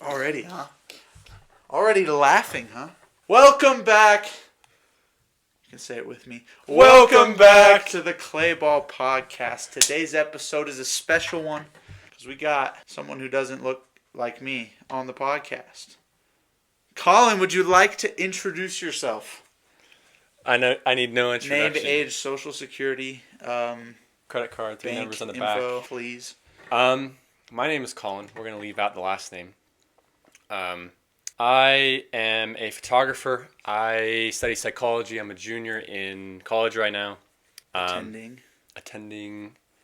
Already, huh? Already laughing, huh? Welcome back. You can say it with me. Welcome back to the Clayball podcast. Today's episode is a special one because we got someone who doesn't look like me on the podcast. Collin, would you like to introduce yourself? I need no introduction. Name, age, social security, credit card, three bank numbers on the info, back. please. My name is Collin. We're going to leave out the last name. I am a photographer. I study psychology. I'm a junior in college right now. Attending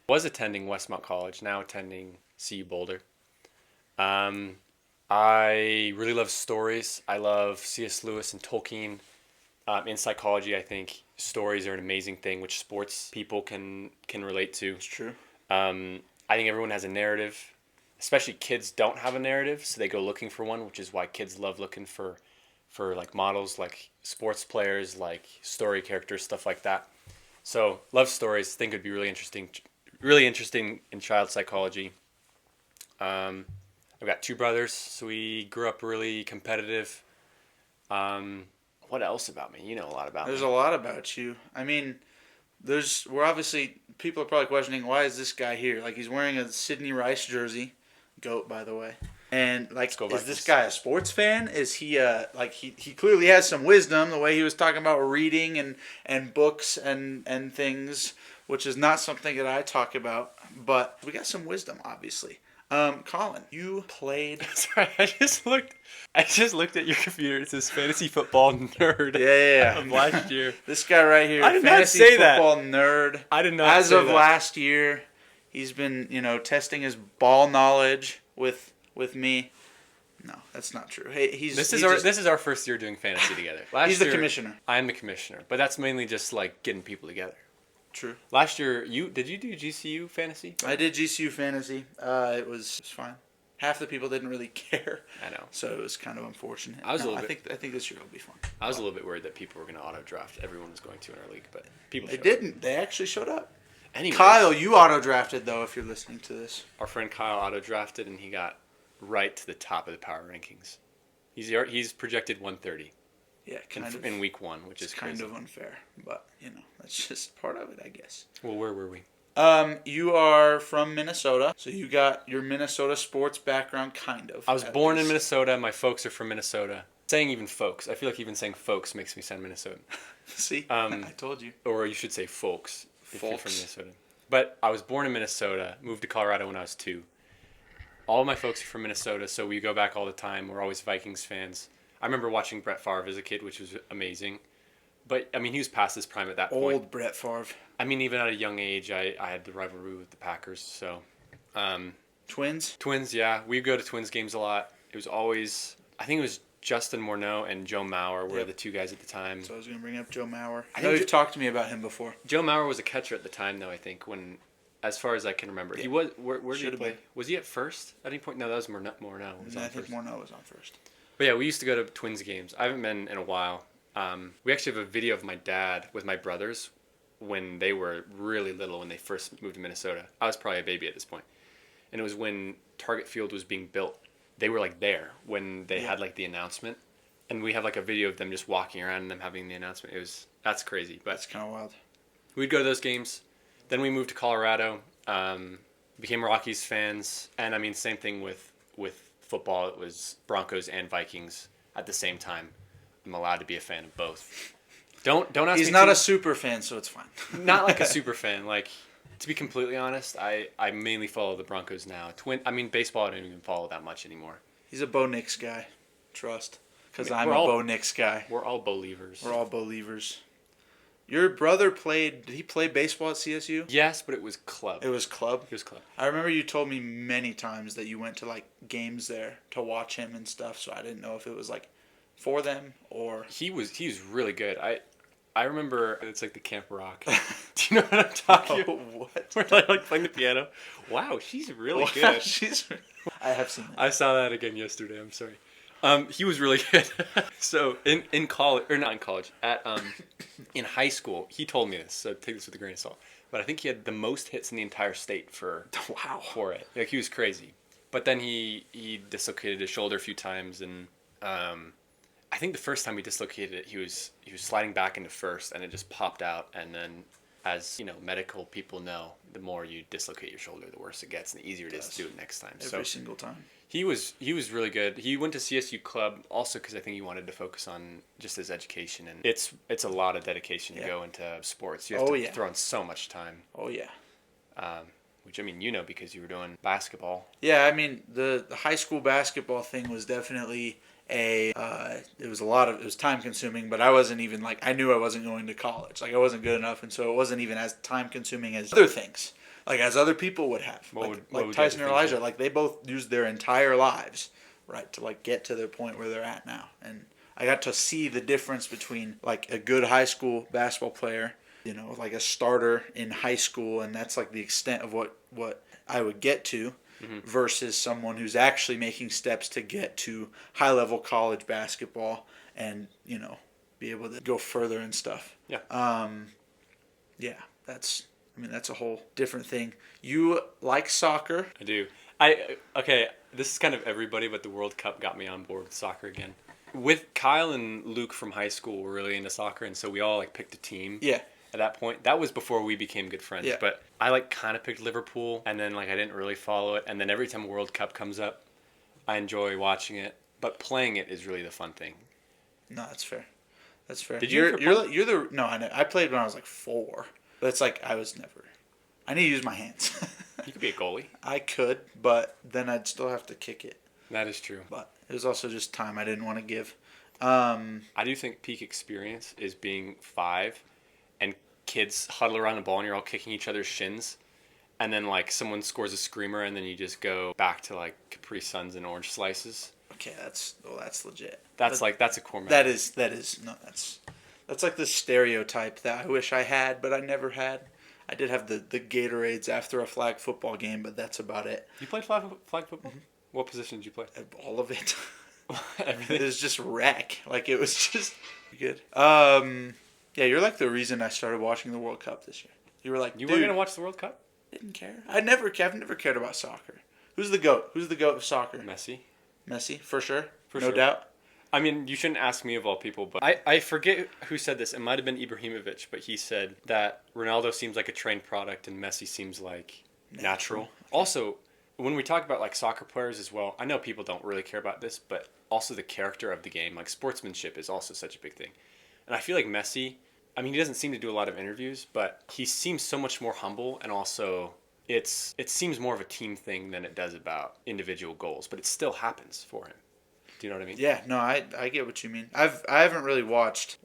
Westmont College, now attending CU Boulder. I really love stories. I love C.S. Lewis and Tolkien. In psychology, I think stories are an amazing thing, which sports people can relate to. It's true. I think everyone has a narrative. Especially kids don't have a narrative, so they go looking for one, which is why kids love looking for like models, like sports players, like story characters, stuff like that. So love stories. Think it'd be really interesting in child psychology. I've got two brothers, so we grew up really competitive. What else about me? You know a lot about me. There's a lot about you. I mean, we're obviously, people are probably questioning, why is this guy here? Like, he's wearing a Sidney Rice jersey. GOAT, by the way. And, like, is this guy a sports fan? Is he, he clearly has some wisdom, the way he was talking about reading and books and things, which is not something that I talk about. But we got some wisdom, obviously. Collin, you played... Sorry, I just looked at your computer. It says fantasy football nerd. Yeah. Of last year. This guy right here, I did fantasy not say football that. nerd. I did not As say of that. last year, he's been, testing his ball knowledge with me. No, that's not true. Hey, This is our first year doing fantasy together. He's the commissioner. I'm the commissioner, but that's mainly just like getting people together. True. Last year, did you do GCU fantasy? I did GCU fantasy. It was fine. Half the people didn't really care. I know. So it was kind of unfortunate. I think this year will be fun. I was a little bit worried that people were going to auto draft. Everyone was going to in our league, but people. They didn't. They actually showed up. Anyways, Kyle, you auto drafted though. If you're listening to this, our friend Kyle auto drafted, and he got right to the top of the power rankings. He's projected 130. Yeah, in week one, which is kind crazy. of unfair, but that's just part of it, I guess. Well, where were we? You are from Minnesota, so you got your Minnesota sports background, kind of. I was born in Minnesota. My folks are from Minnesota. Saying even folks, I feel like even saying folks makes me sound Minnesotan. See, I told you. Or you should say folks if you're from Minnesota. But I was born in Minnesota, moved to Colorado when I was 2. All of my folks are from Minnesota, so we go back all the time. We're always Vikings fans. I remember watching Brett Favre as a kid, which was amazing. But, I mean, he was past his prime at that point. Old Brett Favre. I mean, even at a young age, I had the rivalry with the Packers, so... Twins? Twins, yeah. We go to Twins games a lot. It was always... I think it was Justin Morneau and Joe Mauer were the two guys at the time. So I was going to bring up Joe Mauer. I know you've talked to me about him before. Joe Mauer was a catcher at the time, though, I think, when... As far as I can remember. Yeah. He was... Where did he play? Was he at first at any point? No, that was Morneau. I think Morneau was on first. But yeah, we used to go to Twins games. I haven't been in a while. We actually have a video of my dad with my brothers when they were really little, when they first moved to Minnesota. I was probably a baby at this point. And it was when Target Field was being built. They were like there when they had like the announcement. And we have like a video of them just walking around and them having the announcement. That's crazy. But that's kind of wild. We'd go to those games. Then we moved to Colorado, became Rockies fans. And I mean, same thing with football. It was Broncos and Vikings at the same time. I'm allowed to be a fan of both. Don't ask me. He's not a super fan, so it's fine. Not like a super fan. Like, to be completely honest, I mainly follow the Broncos now. Baseball I don't even follow that much anymore. He's a Bo Nix guy. Trust. Because I'm a Bo Nix guy. We're all Believers. We're all Believers. Your brother did he play baseball at CSU? Yes, but it was club. It was club? It was club. I remember you told me many times that you went to, like, games there to watch him and stuff, so I didn't know if it was, like, for them or... He was really good. I remember, it's like the Camp Rock. Do you know what I'm talking about? What? We're like playing the piano. Wow, she's really good. I have seen that. I saw that again yesterday, I'm sorry. He was really good. So in college, or not in college, in high school, he told me this, so take this with a grain of salt. But I think he had the most hits in the entire state for it. Like, he was crazy. But then he dislocated his shoulder a few times, and I think the first time he dislocated it, he was sliding back into first, and it just popped out. And then, as you know, medical people know, the more you dislocate your shoulder, the worse it gets, and the easier it is to do it next time. Every single time. He was really good. He went to CSU club also because I think he wanted to focus on just his education, and it's a lot of dedication to go into sports. You have to throw in so much time. Oh yeah. Which I mean, you know, because you were doing basketball. Yeah, I mean the high school basketball thing was definitely it was time consuming, but I wasn't even I knew I wasn't going to college. I wasn't good enough, and so it wasn't even as time consuming as other things. As other people would have. What would Tyson or Elijah, they both used their entire lives, right, to get to the point where they're at now. And I got to see the difference between a good high school basketball player, a starter in high school, and that's the extent of what I would get to, versus someone who's actually making steps to get to high level college basketball and, be able to go further and stuff. Yeah. That's a whole different thing. You like soccer? I do. This is kind of everybody, but the World Cup got me on board with soccer again. With Kyle and Luke from high school were really into soccer, and so we all picked a team. Yeah. At that point, that was before we became good friends. Yeah. But I kind of picked Liverpool, and then I didn't really follow it. And then every time a World Cup comes up, I enjoy watching it, but playing it is really the fun thing. No, that's fair. That's fair. Did you're the no? I played when I was 4. But it's I was never. I need to use my hands. You could be a goalie. I could, but then I'd still have to kick it. That is true. But it was also just time I didn't want to give. I do think peak experience is being 5, and kids huddle around the ball and you're all kicking each other's shins, and then someone scores a screamer and then you just go back to Capri Suns and orange slices. Okay, that's legit. That's a core memory. That's the stereotype that I wish I had, but I never had. I did have the Gatorades after a flag football game, but that's about it. You played flag football? Mm-hmm. What position did you play? All of it. Everything? It was just wreck. It was just good. Yeah, you're the reason I started watching the World Cup this year. You were you were going to watch the World Cup? Didn't care. I've never cared about soccer. Who's the GOAT? Who's the GOAT of soccer? Messi, for sure. No doubt. I mean, you shouldn't ask me of all people, but I forget who said this. It might have been Ibrahimovic, but he said that Ronaldo seems like a trained product and Messi seems natural. Also, when we talk about soccer players as well, I know people don't really care about this, but also the character of the game, sportsmanship is also such a big thing. And I feel Messi, I mean, he doesn't seem to do a lot of interviews, but he seems so much more humble, and also it seems more of a team thing than it does about individual goals, but it still happens for him. Do you know what I mean? Yeah, no, I get what you mean. I haven't really watched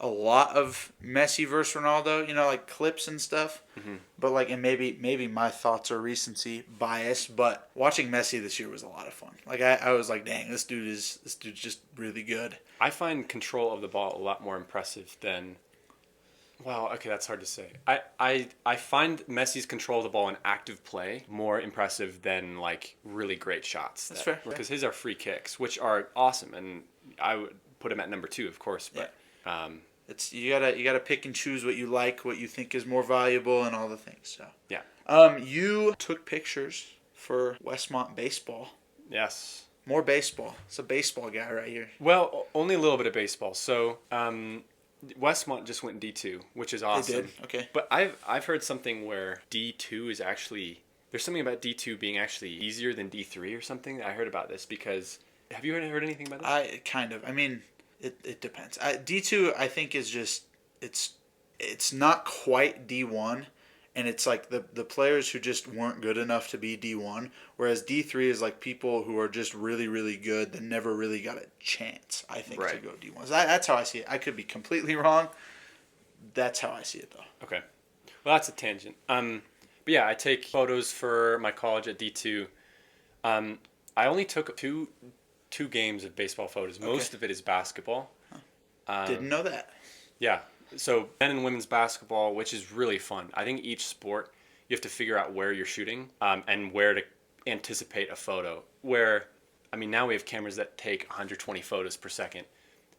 a lot of Messi versus Ronaldo, clips and stuff. Mm-hmm. But and maybe my thoughts are recency bias, but watching Messi this year was a lot of fun. I was dang, this dude's just really good. I find control of the ball a lot more impressive than. Well, okay, that's hard to say. I find Messi's control of the ball in active play more impressive than really great shots. That's fair. Because his are free kicks, which are awesome, and I would put him at number 2, of course. But it's you gotta pick and choose what you like, what you think is more valuable, and all the things. So yeah. You took pictures for Westmont baseball. Yes. More baseball. It's a baseball guy right here. Well, only a little bit of baseball. So. Westmont just went D2, which is awesome. They did? Okay. But I've heard something where D2 is actually... There's something about D2 being actually easier than D3 or something. I heard about this because... Have you heard anything about this? Kind of. I mean, it depends. D2, I think, is just... It's not quite D1, and it's the players who just weren't good enough to be D1, whereas D3 is people who are just really, really good that never really got a chance, I think, to go D1. So that's how I see it. I could be completely wrong. That's how I see it, though. Okay. Well, that's a tangent. But yeah, I take photos for my college at D2. I only took two games of baseball photos. Okay. Most of it is basketball. Huh. Didn't know that. Yeah. So men and women's basketball, which is really fun. I think each sport, you have to figure out where you're shooting and where to anticipate a photo. Now we have cameras that take 120 photos per second,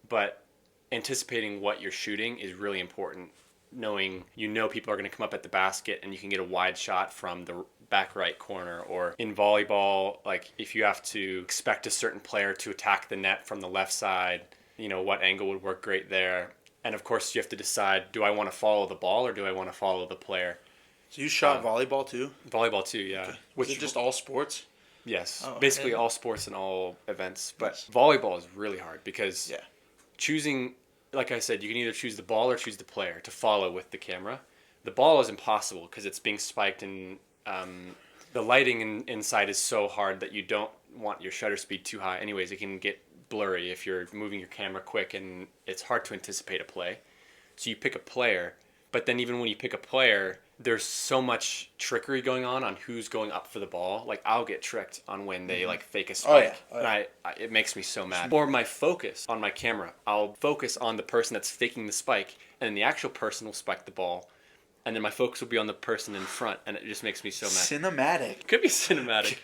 but anticipating what you're shooting is really important. Knowing people are going to come up at the basket and you can get a wide shot from the back right corner. Or in volleyball, like if you have to expect a certain player to attack the net from the left side, what angle would work great there. And of course you have to decide, do I want to follow the ball or do I want to follow the player? So you shot volleyball too? Volleyball too, yeah. Okay. Was it just all sports? Yes, Oh, basically all sports and all events. But volleyball is really hard because choosing, like I said, you can either choose the ball or choose the player to follow with the camera. The ball is impossible because it's being spiked, and the lighting inside is so hard that you don't want your shutter speed too high. Anyways, it can get blurry if you're moving your camera quick, and it's hard to anticipate a play. So you pick a player, but then even when you pick a player, there's so much trickery going on who's going up for the ball. Like I'll get tricked on when they like fake a spike. And it makes me so mad. Or my focus on my camera, I'll focus on the person that's faking the spike, and then the actual person will spike the ball, and then my focus will be on the person in front, and it just makes me so mad. Cinematic. Could be cinematic.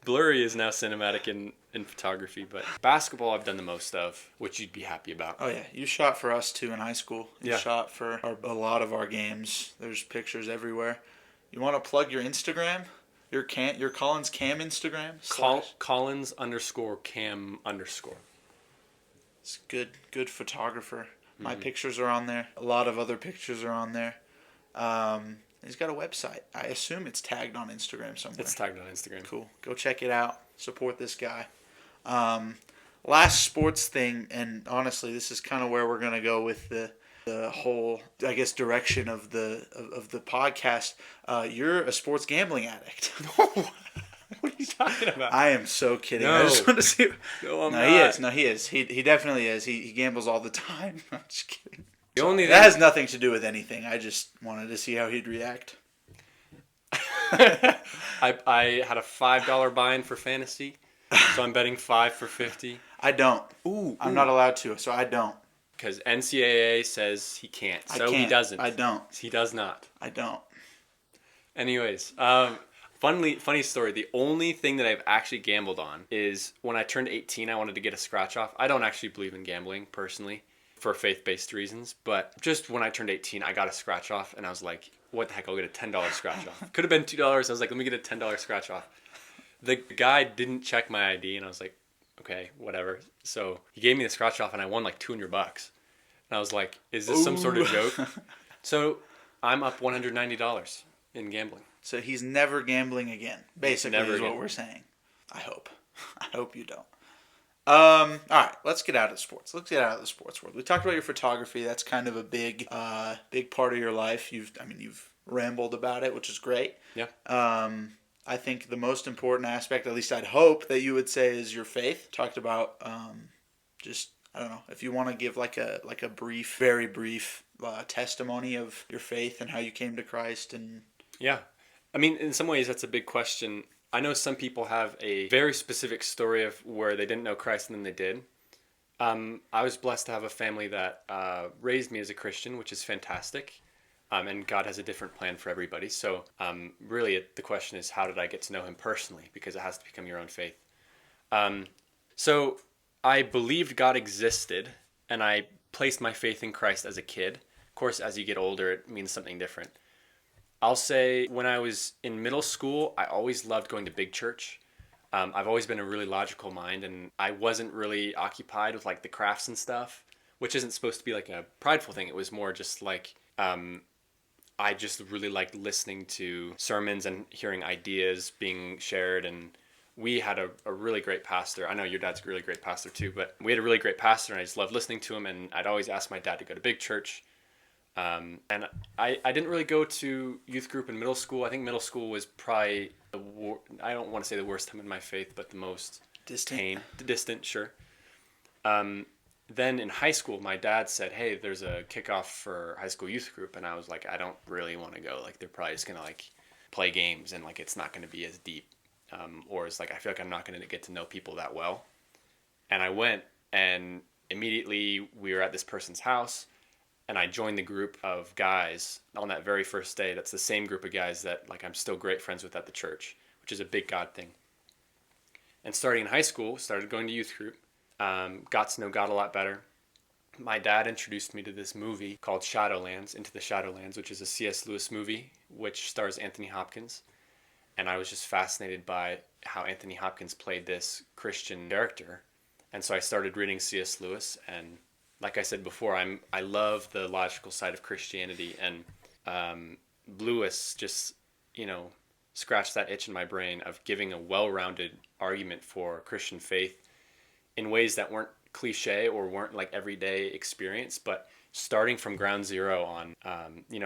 Blurry is now cinematic in photography, but basketball I've done the most of, which you'd be happy about. Oh yeah, you shot for us too in high school. You shot for a lot of our games. There's pictures everywhere. You want to plug your Instagram? Your Collin's Cam Instagram? Collins_Cam_. It's good photographer. My pictures are on there. A lot of other pictures are on there. He's got a website. I assume it's tagged on Instagram somewhere. It's tagged on Instagram. Cool. Go check it out. Support this guy. Last sports thing, and honestly, this is kind of where we're gonna go with the whole, I guess, direction of the podcast. You're a sports gambling addict. What are you talking about? I am so kidding. No. I just want to see. No, I'm not. He is. He definitely is. He gambles all the time. I'm just kidding. That has nothing to do with anything. I just wanted to see how he'd react. I had a $5 buy-in for fantasy, so I'm betting 5 for 50. I don't. I'm not allowed to, so I don't. Because NCAA says he can't, so he doesn't. I don't. He does not. I don't. Anyways, funny story. The only thing that I've actually gambled on is when I turned 18, I wanted to get a scratch off. I don't actually believe in gambling personally, for faith-based reasons, but just when I turned 18, I got a scratch off, and I was like, what the heck, I'll get a $10 scratch off. Could have been $2. I was like, let me get a $10 scratch off. The guy didn't check my ID, and I was like, okay, whatever. So he gave me the scratch off, and I won like $200. And I was like, is this some sort of joke? So I'm up $190 in gambling. So he's never gambling again, basically, Never is again. what we're saying. I hope. I hope you don't. All right, let's get out of sports. Let's get out of the sports world. We talked about your photography. That's kind of a big part of your life. You've rambled about it, which is great. Yeah. I think the most important aspect, at least I'd hope that you would say, is your faith. Talked about just, I don't know, if you want to give like a brief, very brief testimony of your faith and how you came to Christ. And yeah, I mean, in some ways that's a big question. I know some people have a very specific story of where they didn't know Christ and then they did. I was blessed to have a family that raised me as a Christian, which is fantastic. And God has a different plan for everybody. So really the question is, how did I get to know him personally? Because it has to become your own faith. So I believed God existed, and I placed my faith in Christ as a kid. Of course, as you get older, it means something different. I'll say when I was in middle school, I always loved going to big church. I've always been a really logical mind, and I wasn't really occupied with like the crafts and stuff, which isn't supposed to be like a prideful thing. It was more just like I just really liked listening to sermons and hearing ideas being shared. And we had a really great pastor. I know your dad's a really great pastor too, but we had a really great pastor, and I just loved listening to him. And I'd always ask my dad to go to big church. And I didn't really go to youth group in middle school. I think middle school was probably I don't want to say the worst time in my faith, but the most distant, sure. Then in high school, my dad said, hey, there's a kickoff for high school youth group. And I was like, I don't really want to go. Like, they're probably just going to like play games, and like it's not going to be as deep. Or it's like, I feel like I'm not going to get to know people that well. And I went, and immediately we were at this person's house. And I joined the group of guys on that very first day. That's the same group of guys that like I'm still great friends with at the church, which is a big God thing. And starting in high school, started going to youth group, got to know God a lot better. My dad introduced me to this movie called Shadowlands, Into the Shadowlands, which is a C.S. Lewis movie, which stars Anthony Hopkins. and I was just fascinated by how Anthony Hopkins played this Christian character. And so I started reading C.S. Lewis, and like I said before, I love the logical side of Christianity, and Lewis just, scratched that itch in my brain of giving a well-rounded argument for Christian faith in ways that weren't cliche or weren't like everyday experience, but starting from ground zero on,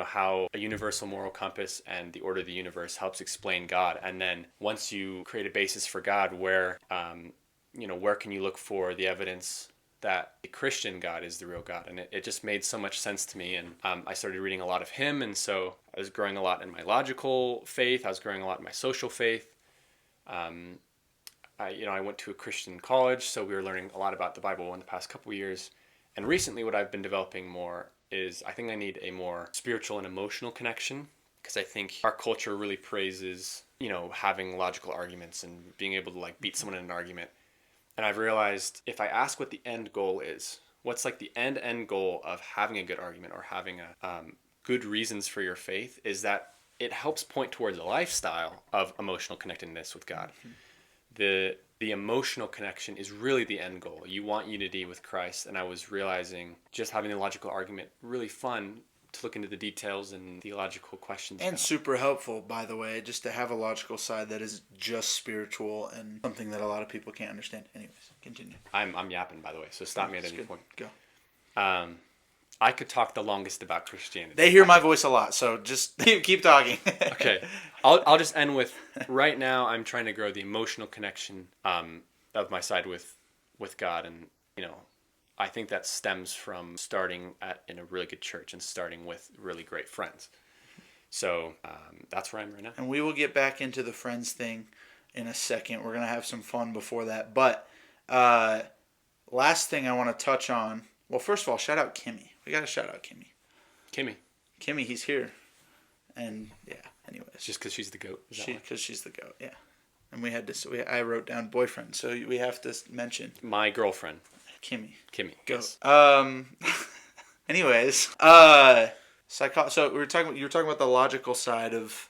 how a universal moral compass and the order of the universe helps explain God. And then once you create a basis for God, where can you look for the evidence that a Christian God is the real God? And it just made so much sense to me. And I started reading a lot of him. And so I was growing a lot in my logical faith. I was growing a lot in my social faith. I went to a Christian college, so we were learning a lot about the Bible in the past couple of years. And recently what I've been developing more is I think I need a more spiritual and emotional connection, because I think our culture really praises, having logical arguments and being able to like beat someone in an argument. And I've realized if I ask what the end goal is, what's like the end goal of having a good argument or having good reasons for your faith, is that it helps point towards a lifestyle of emotional connectedness with God. Mm-hmm. The emotional connection is really the end goal. You want unity with Christ. And I was realizing just having a logical argument really fun to look into the details and theological questions. And super helpful, by the way, just to have a logical side that is just spiritual and something that a lot of people can't understand. Anyways, continue. I'm yapping, by the way, so stop me at any point. Go. I could talk the longest about Christianity. They hear my voice a lot, so just keep talking. Okay. I'll just end with, right now I'm trying to grow the emotional connection of my side with God. And, I think that stems from starting in a really good church and starting with really great friends. So that's where I am right now. And we will get back into the friends thing in a second. We're going to have some fun before that. But last thing I want to touch on. Well, first of all, shout out Kimmy. We got to shout out Kimmy. Kimmy, he's here. And, yeah, anyways. Just because she's the GOAT. Because she's the GOAT, yeah. And I wrote down boyfriend, so we have to mention. My girlfriend. Kimmy. Yes. Anyways, so you were talking about the logical side of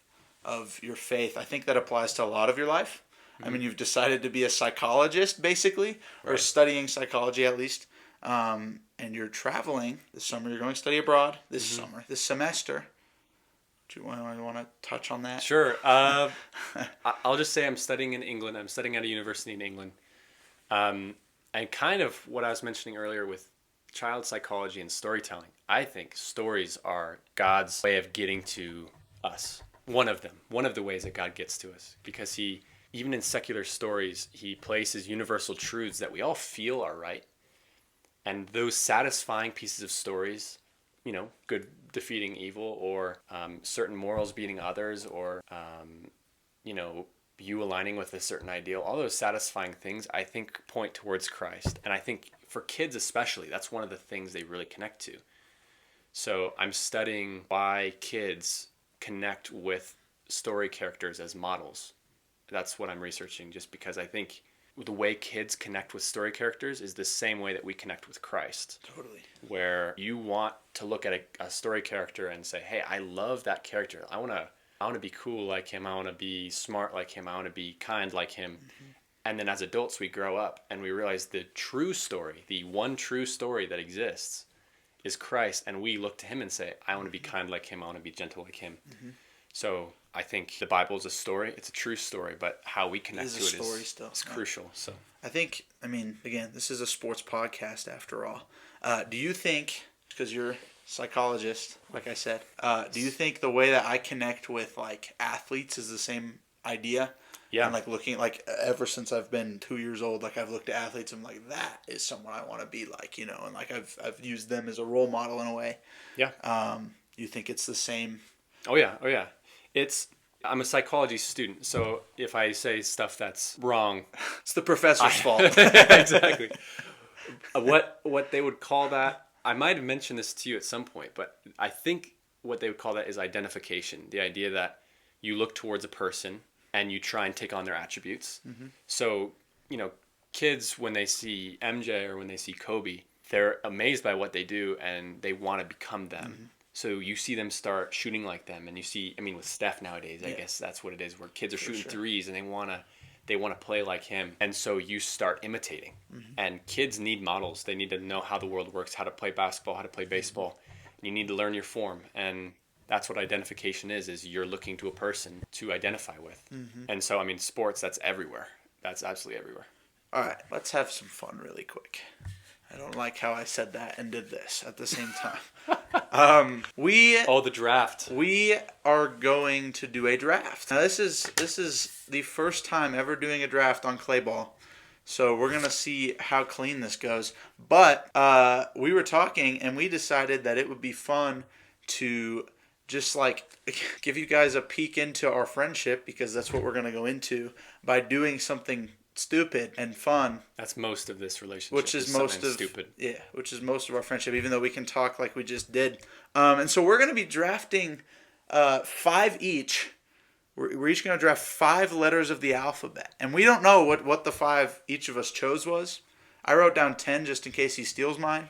your faith. I think that applies to a lot of your life. Mm-hmm. I mean, you've decided to be a psychologist, basically, or studying psychology at least. And you're traveling this summer. You're going to study abroad this semester. Do you want to touch on that? Sure. I'll just say I'm studying in England. I'm studying at a university in England. And kind of what I was mentioning earlier with child psychology and storytelling, I think stories are God's way of getting to us. One of the ways that God gets to us, because even in secular stories, he places universal truths that we all feel are right. And those satisfying pieces of stories, good defeating evil, or certain morals beating others, or, you aligning with a certain ideal, all those satisfying things, I think, point towards Christ. And I think for kids especially, that's one of the things they really connect to. So I'm studying why kids connect with story characters as models. That's what I'm researching, just because I think the way kids connect with story characters is the same way that we connect with Christ. Totally. Where you want to look at a story character and say, hey, I love that character. I want to be cool like him. I want to be smart like him. I want to be kind like him. Mm-hmm. And then as adults, we grow up and we realize the true story, the one true story that exists is Christ. And we look to him and say, I want to be kind like him. I want to be gentle like him. Mm-hmm. So I think the Bible is a story. It's a true story, but how we connect to it is crucial. So I think, again, this is a sports podcast after all. Do you think, because you're a psychologist, like I said, do you think the way that I connect with like athletes is the same idea? Yeah. And like looking, like ever since I've been 2 years old, like I've looked at athletes and I'm like, that is someone I want to be like, and like I've used them as a role model in a way. Yeah. You think it's the same? Oh yeah. I'm a psychology student, so if I say stuff that's wrong, it's the professor's fault. Exactly. What they would call that, I might have mentioned this to you at some point, but I think what they would call that is identification. The idea that you look towards a person and you try and take on their attributes. Mm-hmm. So, kids, when they see MJ or when they see Kobe, they're amazed by what they do and they want to become them. Mm-hmm. So you see them start shooting like them, and you see, I mean, with Steph nowadays, I guess that's what it is, where kids are shooting threes and they wanna play like him, and so you start imitating. And kids need models. They need to know how the world works, how to play basketball, how to play baseball. You need to learn your form, and that's what identification is you're looking to a person to identify with. And so, I mean, sports, that's everywhere. That's absolutely everywhere. All right, let's have some fun really quick. I don't like how I said that and did this at the same time. The draft. We are going to do a draft. Now, this is the first time ever doing a draft on Clayball. So we're going to see how clean this goes. But we were talking, and we decided that it would be fun to just like give you guys a peek into our friendship, because that's what we're going to go into, by doing something stupid and fun. That's most of this relationship. Which is most of stupid. Yeah, which is most of our friendship, even though we can talk like we just did. And so we're going to be drafting 5 each. We're each going to draft 5 letters of the alphabet. And we don't know what the 5 each of us chose was. I wrote down 10 just in case he steals mine.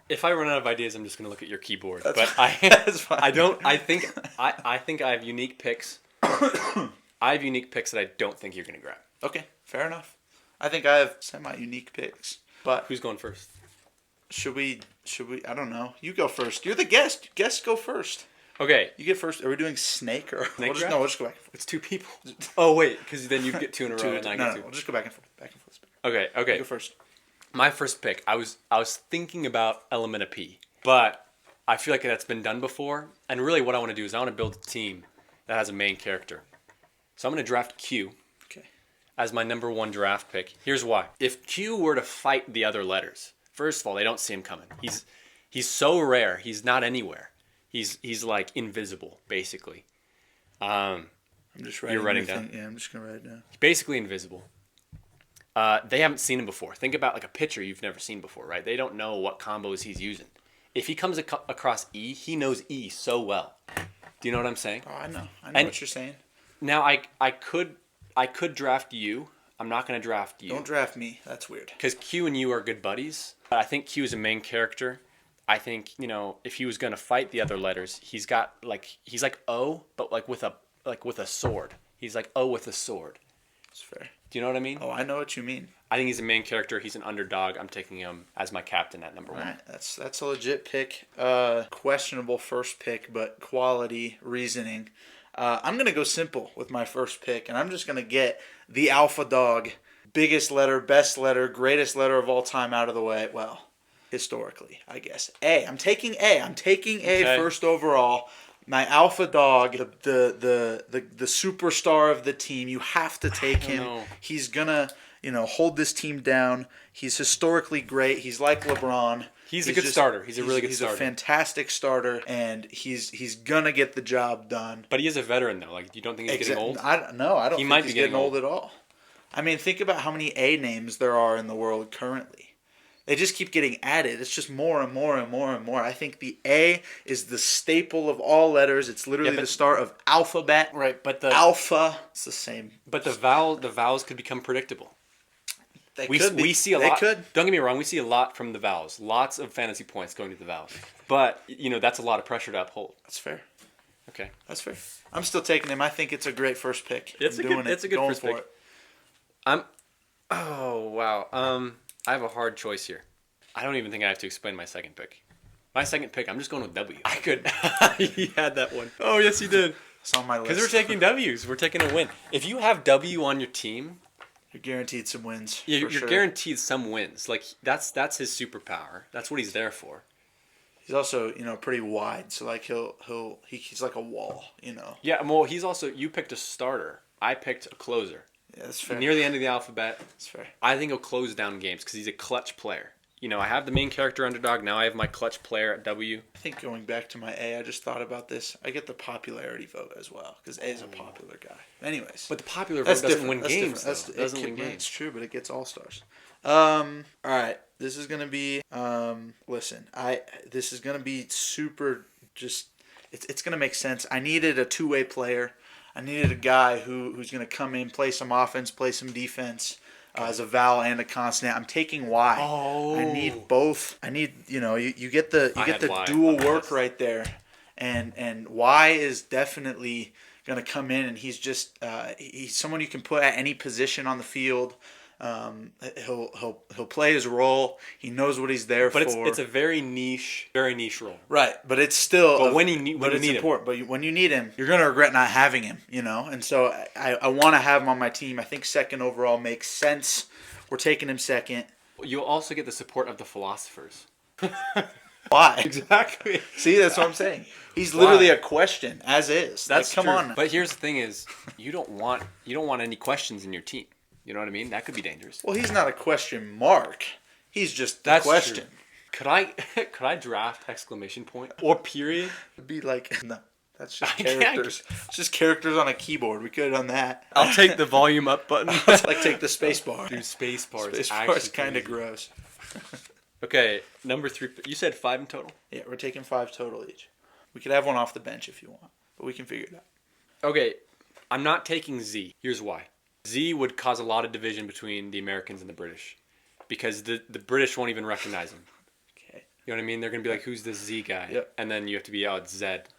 If I run out of ideas, I'm just going to look at your keyboard. That's but fine. That's fine. I think I have unique picks. I have unique picks that I don't think you're going to grab. Okay, fair enough. I think I have semi-unique picks. But who's going first? Should we? I don't know. You go first. You're the guest. Guests go first. Okay. You get first. Are we doing snake or? Snake No, we'll just go back and forth. It's 2 people. Oh, wait, because then you get 2 in a row and I get 2. No, we'll just go back and forth. Okay. You go first. My first pick, I was thinking about Element of P, but I feel like that's been done before. And really what I want to do is I want to build a team that has a main character. So I'm going to draft Q as my number 1 draft pick. Here's why. If Q were to fight the other letters, first of all, they don't see him coming. He's so rare. He's not anywhere. He's like invisible, basically. I'm just writing. You're writing down? Yeah, I'm just going to write it down. He's basically invisible. They haven't seen him before. Think about like a pitcher you've never seen before, right? They don't know what combos he's using. If he comes across E, he knows E so well. Do you know what I'm saying? Oh, I know what you're saying. Now I could draft you. I'm not going to draft you. Don't draft me. That's weird. Because Q and you are good buddies. I think Q is a main character. I think, if he was going to fight the other letters, he's like O, but like with a sword. He's like O with a sword. That's fair. Do you know what I mean? Oh, I know what you mean. I think he's a main character. He's an underdog. I'm taking him as my captain at number 1. All right, that's a legit pick. Questionable first pick, but quality reasoning. I'm going to go simple with my first pick, and I'm just going to get the alpha dog, biggest letter, best letter, greatest letter of all time out of the way. Well, historically, I guess. A. I'm taking A. Okay. First overall. My alpha dog, the superstar of the team. You have to take him. Know. He's gonna, hold this team down. He's historically great. He's like LeBron. He's a good starter. He's a really good starter. He's a fantastic starter, and he's gonna get the job done. But he is a veteran, though. Like, you don't think he's getting old? I don't think he's getting old at all. I mean, think about how many A names there are in the world currently. They just keep getting added. It's just more and more and more and more. I think the A is the staple of all letters. It's literally the start of alphabet. Right, but the alpha. It's the same. But the vowels could become predictable. We see a lot. They could. Don't get me wrong. We see a lot from the vowels. Lots of fantasy points going to the vowels. But that's a lot of pressure to uphold. That's fair. Okay, that's fair. I'm still taking him. I think it's a great first pick. It's a good first pick. Oh wow. I have a hard choice here. I don't even think I have to explain my second pick. My second pick, I'm just going with W. I could. He had that one. Oh, yes, he did. It's on my list. Because we're taking W's. We're taking a win. If you have W on your team, you're guaranteed some wins. You're guaranteed some wins. Like, that's his superpower. That's what he's there for. He's also, pretty wide. So, like, he's like a wall, Yeah, well, he's also, you picked a starter. I picked a closer. Yeah, that's fair. Near the end of the alphabet. That's fair. I think he'll close down games because he's a clutch player. I have the main character underdog. Now I have my clutch player at W. I think going back to my A, I just thought about this. I get the popularity vote as well because A is a popular guy. Anyways. But the popular vote doesn't win games. Doesn't win games. It's true, but it gets all-stars. All right. This is going to be, this is going to be super just, it's going to make sense. I needed a two-way player. I needed a guy who's going to come in, play some offense, play some defense. As a vowel and a consonant. I'm taking Y. Oh. I need both. I need, you get the dual work right there. And Y is definitely going to come in, and he's just he's someone you can put at any position on the field. He'll play his role. He knows what he's there for. But it's a very niche role. Right, but it's still. But when you need important. But when you need him, you're gonna regret not having him. And so I want to have him on my team. I think second overall makes sense. We're taking him second. You'll also get the support of the philosophers. Why? Exactly. See, that's what I'm saying. He's literally a question, as is. That's come true. on. But here's the thing: is you don't want any questions in your team. You know what I mean? That could be dangerous. Well, he's not a question mark. He's just the question. True. Could I draft exclamation point or period? It'd be like, no, that's just characters. It's just characters on a keyboard. We could have done that. I'll take the volume up button. Like take the space bar. Dude, space bar is kind of gross. Okay, number 3. You said 5 in total? Yeah, we're taking 5 total each. We could have one off the bench if you want, but we can figure it out. Okay, I'm not taking Z. Here's why. Z would cause a lot of division between the Americans and the British because the British won't even recognize him. Okay. You know what I mean? They're going to be like, who's this Z guy? Yep. And then you have to be, it's Zed.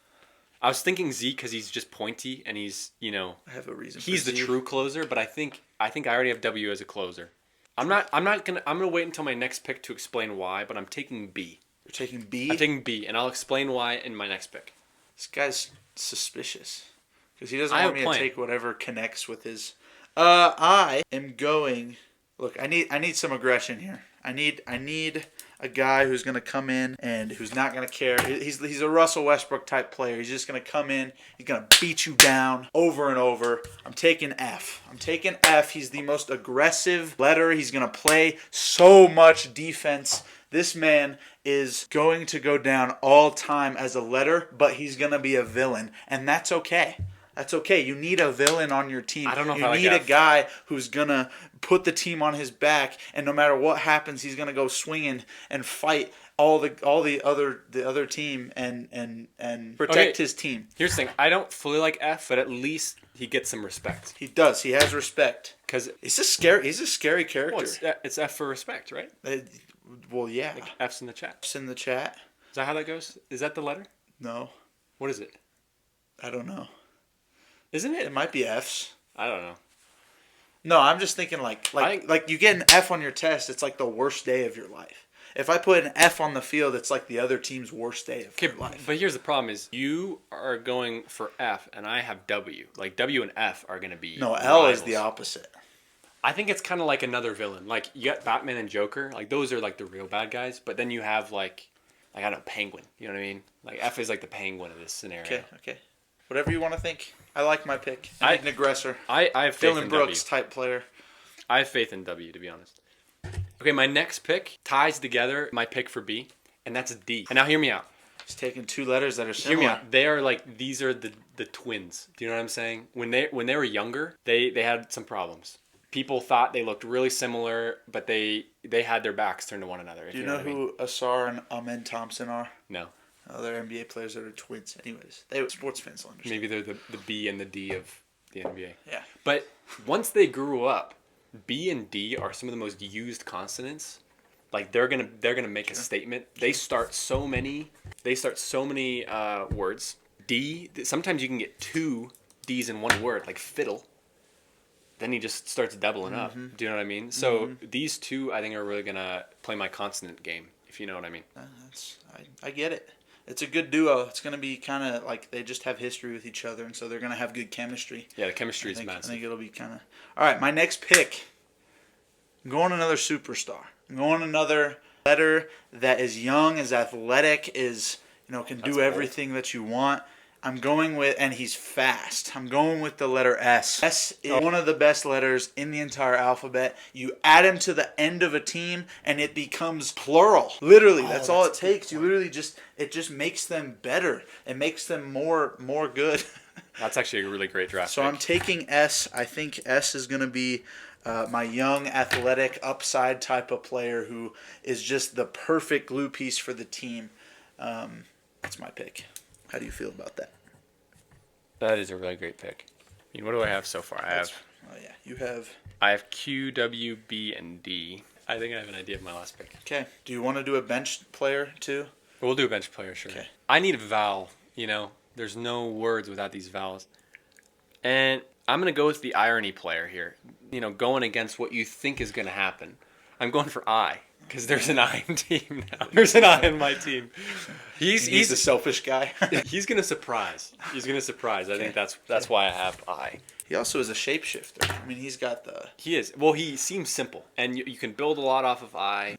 I was thinking Z because he's just pointy and he's, I have a reason. He's the true closer, but I think I already have W as a closer. I'm gonna wait until my next pick to explain why, but I'm taking B. You're taking B? I'm taking B, and I'll explain why in my next pick. This guy's suspicious because he doesn't want me to take whatever connects with his. I am going. Look, I need some aggression here. I need a guy who's going to come in and who's not going to care. He's a Russell Westbrook type player. He's just going to come in. He's going to beat you down over and over. I'm taking F. He's the most aggressive letter. He's going to play so much defense. This man is going to go down all time as a letter, but he's going to be a villain, and that's okay. That's okay. You need a villain on your team. I don't know if you I like need F. a guy who's gonna put the team on his back, and no matter what happens, he's gonna go swinging and fight all the other team and protect his team. Here's the thing: I don't fully like F, but at least he gets some respect. He does. He has respect. Because he's a scary character. Well, it's F for respect, right? Well, yeah. Like F's in the chat. F's in the chat. Is that how that goes? Is that the letter? No. What is it? I don't know. Isn't it? It might be F's. I don't know. No, I'm just thinking like you get an F on your test, it's like the worst day of your life. If I put an F on the field, it's like the other team's worst day of your life. But here's the problem is you are going for F and I have W. Like W and F are going to be No, L is the opposite. I think it's kind of like another villain. Like you got Batman and Joker. Like those are like the real bad guys. But then you have like I don't know, Penguin. You know what I mean? Like F is like the Penguin of this scenario. Okay. Whatever you want to think. I like my pick. I need an aggressor. I have faith Dylan in Brooks W. type player. I have faith in W, to be honest. Okay, my next pick ties together my pick for B, and that's D. And now hear me out. He's taking 2 letters that are similar. Hear me out. They are like these are the twins. Do you know what I'm saying? When they were younger, they had some problems. People thought they looked really similar, but they had their backs turned to one another. Do you know who Asar and Amen Thompson are? No. They're NBA players that are twins. Anyways, they sports fans will understand. Maybe they're the B and the D of the NBA. Yeah. But once they grew up, B and D are some of the most used consonants. Like they're gonna make a statement. They start so many words. D. Sometimes you can get 2 D's in one word, like fiddle. Then he just starts doubling up. Do you know what I mean? So these 2, I think, are really gonna play my consonant game. If you know what I mean. I get it. It's a good duo. It's going to be kind of like they just have history with each other, and so they're going to have good chemistry. Yeah, the chemistry is massive. I think it'll be kind of... All right, my next pick. I'm going another superstar. I'm going another letter that is young, is athletic, can do everything that you want. I'm going with, and he's fast. I'm going with the letter S. S is one of the best letters in the entire alphabet. You add him to the end of a team, and it becomes plural. Literally, that's all it takes. You literally it just makes them better. It makes them more good. That's actually a really great draft. So pick. I'm taking S. I think S is going to be my young, athletic, upside type of player who is just the perfect glue piece for the team. That's my pick. How do you feel about that? That is a really great pick. What do I have so far? Oh yeah, you have. I have Q, W, B, and D. I think I have an idea of my last pick. Okay. Do you want to do a bench player too? We'll do a bench player, sure. Okay. I need a vowel. There's no words without these vowels. And I'm going to go with the irony player here. Going against what you think is going to happen. I'm going for I, because there's an I in team now. There's an I in my team. He's the selfish guy. He's going to surprise. I think that's why I have I. He also is a shapeshifter. I mean, he's got the... He is. Well, he seems simple. And you can build a lot off of I.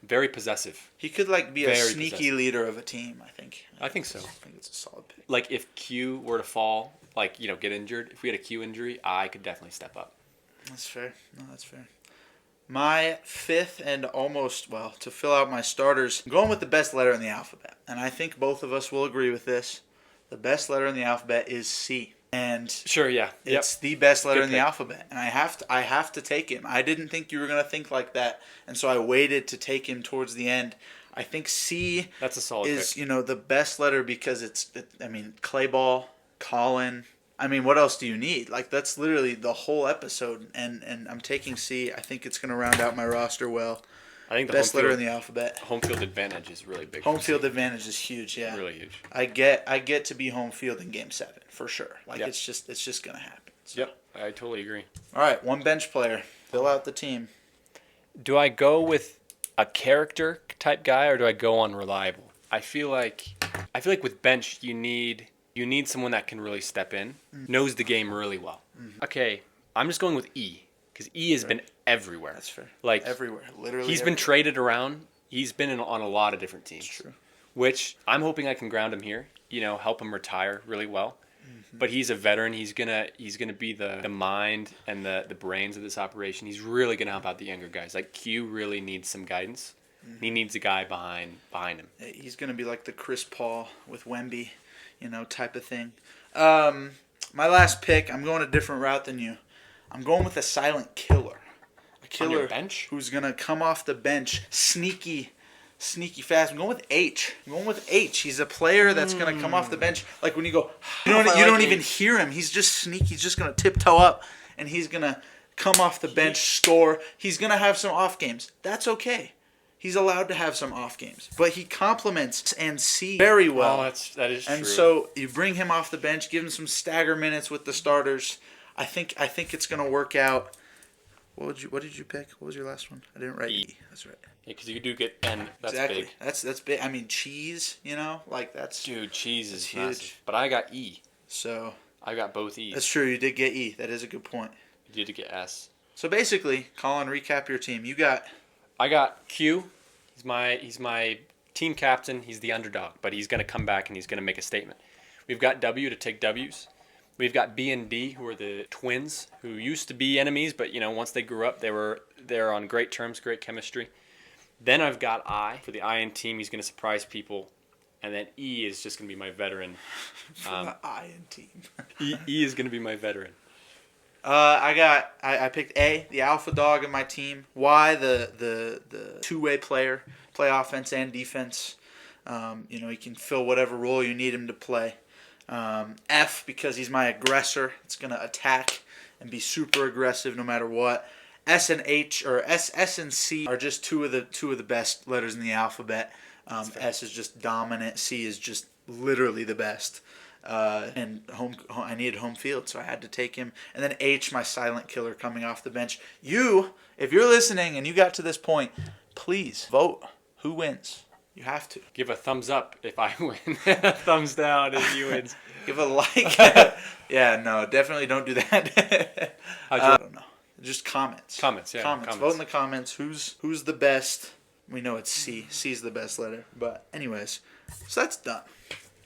Very possessive. He could, be a sneaky leader of a team, I think. I think so. I think it's a solid pick. If Q were to fall, get injured, if we had a Q injury, I could definitely step up. That's fair. No, that's fair. My fifth and to fill out my starters, I'm going with the best letter in the alphabet. And I think both of us will agree with this. The best letter in the alphabet is C. And sure, yeah, it's the best letter in the alphabet, and I have to take him. I didn't think you were gonna think like that, and so I waited to take him towards the end. I think C. That's a solid is pick. The best letter because Clayball, Collin. I mean, what else do you need? That's literally the whole episode, and I'm taking C. I think it's gonna round out my roster well. I think the best letter in the alphabet. Home field advantage is really big. Home field advantage is huge, yeah. Really huge. I get to be home field in Game 7 for sure. It's just gonna happen. So. Yep, I totally agree. All right, one bench player. Fill out the team. Do I go with a character type guy or do I go on reliable? I feel like with bench you need someone that can really step in, knows the game really well. Mm-hmm. Okay, I'm just going with E. Because E has been everywhere. That's fair. Everywhere. Literally He's been traded around. He's been on a lot of different teams. That's true. Which I'm hoping I can ground him here. Help him retire really well. Mm-hmm. But he's a veteran. He's gonna be the mind and the brains of this operation. He's really gonna help out the younger guys. Q really needs some guidance. Mm-hmm. He needs a guy behind him. He's gonna be like the Chris Paul with Wemby, type of thing. My last pick. I'm going a different route than you. I'm going with a silent killer. A killer on your bench? Who's going to come off the bench sneaky fast. I'm going with H. He's a player that's going to come off the bench. When you go, you don't even hear him. He's just sneaky. He's just going to tiptoe up, and he's going to come off the bench, score. He's going to have some off games. That's okay. He's allowed to have some off games. But he complements and sees very well. Oh, that is true. And so you bring him off the bench, give him some stagger minutes with the starters. I think it's gonna work out. What did you pick? What was your last one? I didn't write E. That's right. Yeah, because you do get N. That's exactly. big. That's big. I mean, cheese. That's dude. Cheese is huge. Massive. But I got E. So I got both E's. That's true. You did get E. That is a good point. You did get S. So basically, Collin, recap your team. I got Q. He's my team captain. He's the underdog, but he's gonna come back and he's gonna make a statement. We've got W to take W's. We've got B and D, who are the twins, who used to be enemies, but once they grew up, they're on great terms, great chemistry. Then I've got I for the I in team. He's going to surprise people, and then E is just going to be my veteran. For the I in team. E is going to be my veteran. I picked A, the alpha dog in my team. Y, the two-way player, play offense and defense. He can fill whatever role you need him to play. F, because he's my aggressor. It's going to attack and be super aggressive no matter what. S and H, or S and C are just two of the best letters in the alphabet. S is just dominant. C is just literally the best. And I needed home field, so I had to take him. And then H, my silent killer coming off the bench. You, if you're listening and you got to this point, please vote. Who wins? You have to. Give a thumbs up if I win. Thumbs down if you win. Give a like. Yeah, no, definitely don't do that. I don't know. Just comments. Comments. Vote in the comments. Who's the best? We know it's C. C's the best letter. But anyways, so that's done.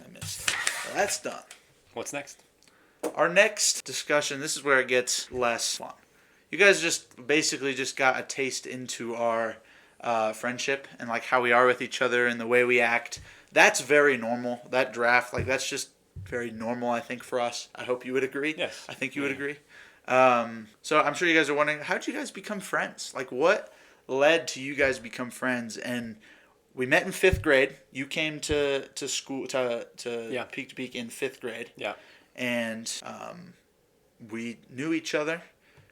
I missed. So that's done. What's next? Our next discussion, this is where it gets less fun. You guys just basically got a taste into our friendship and how we are with each other and the way we act. That's very normal. That draft, that's just very normal, I think, for us. I hope you would agree. Yes. I think you would agree. So I'm sure you guys are wondering, how did you guys become friends? What led to you guys become friends? And we met in 5th grade. You came to school to Peak to Peak in 5th grade. Yeah. And we knew each other.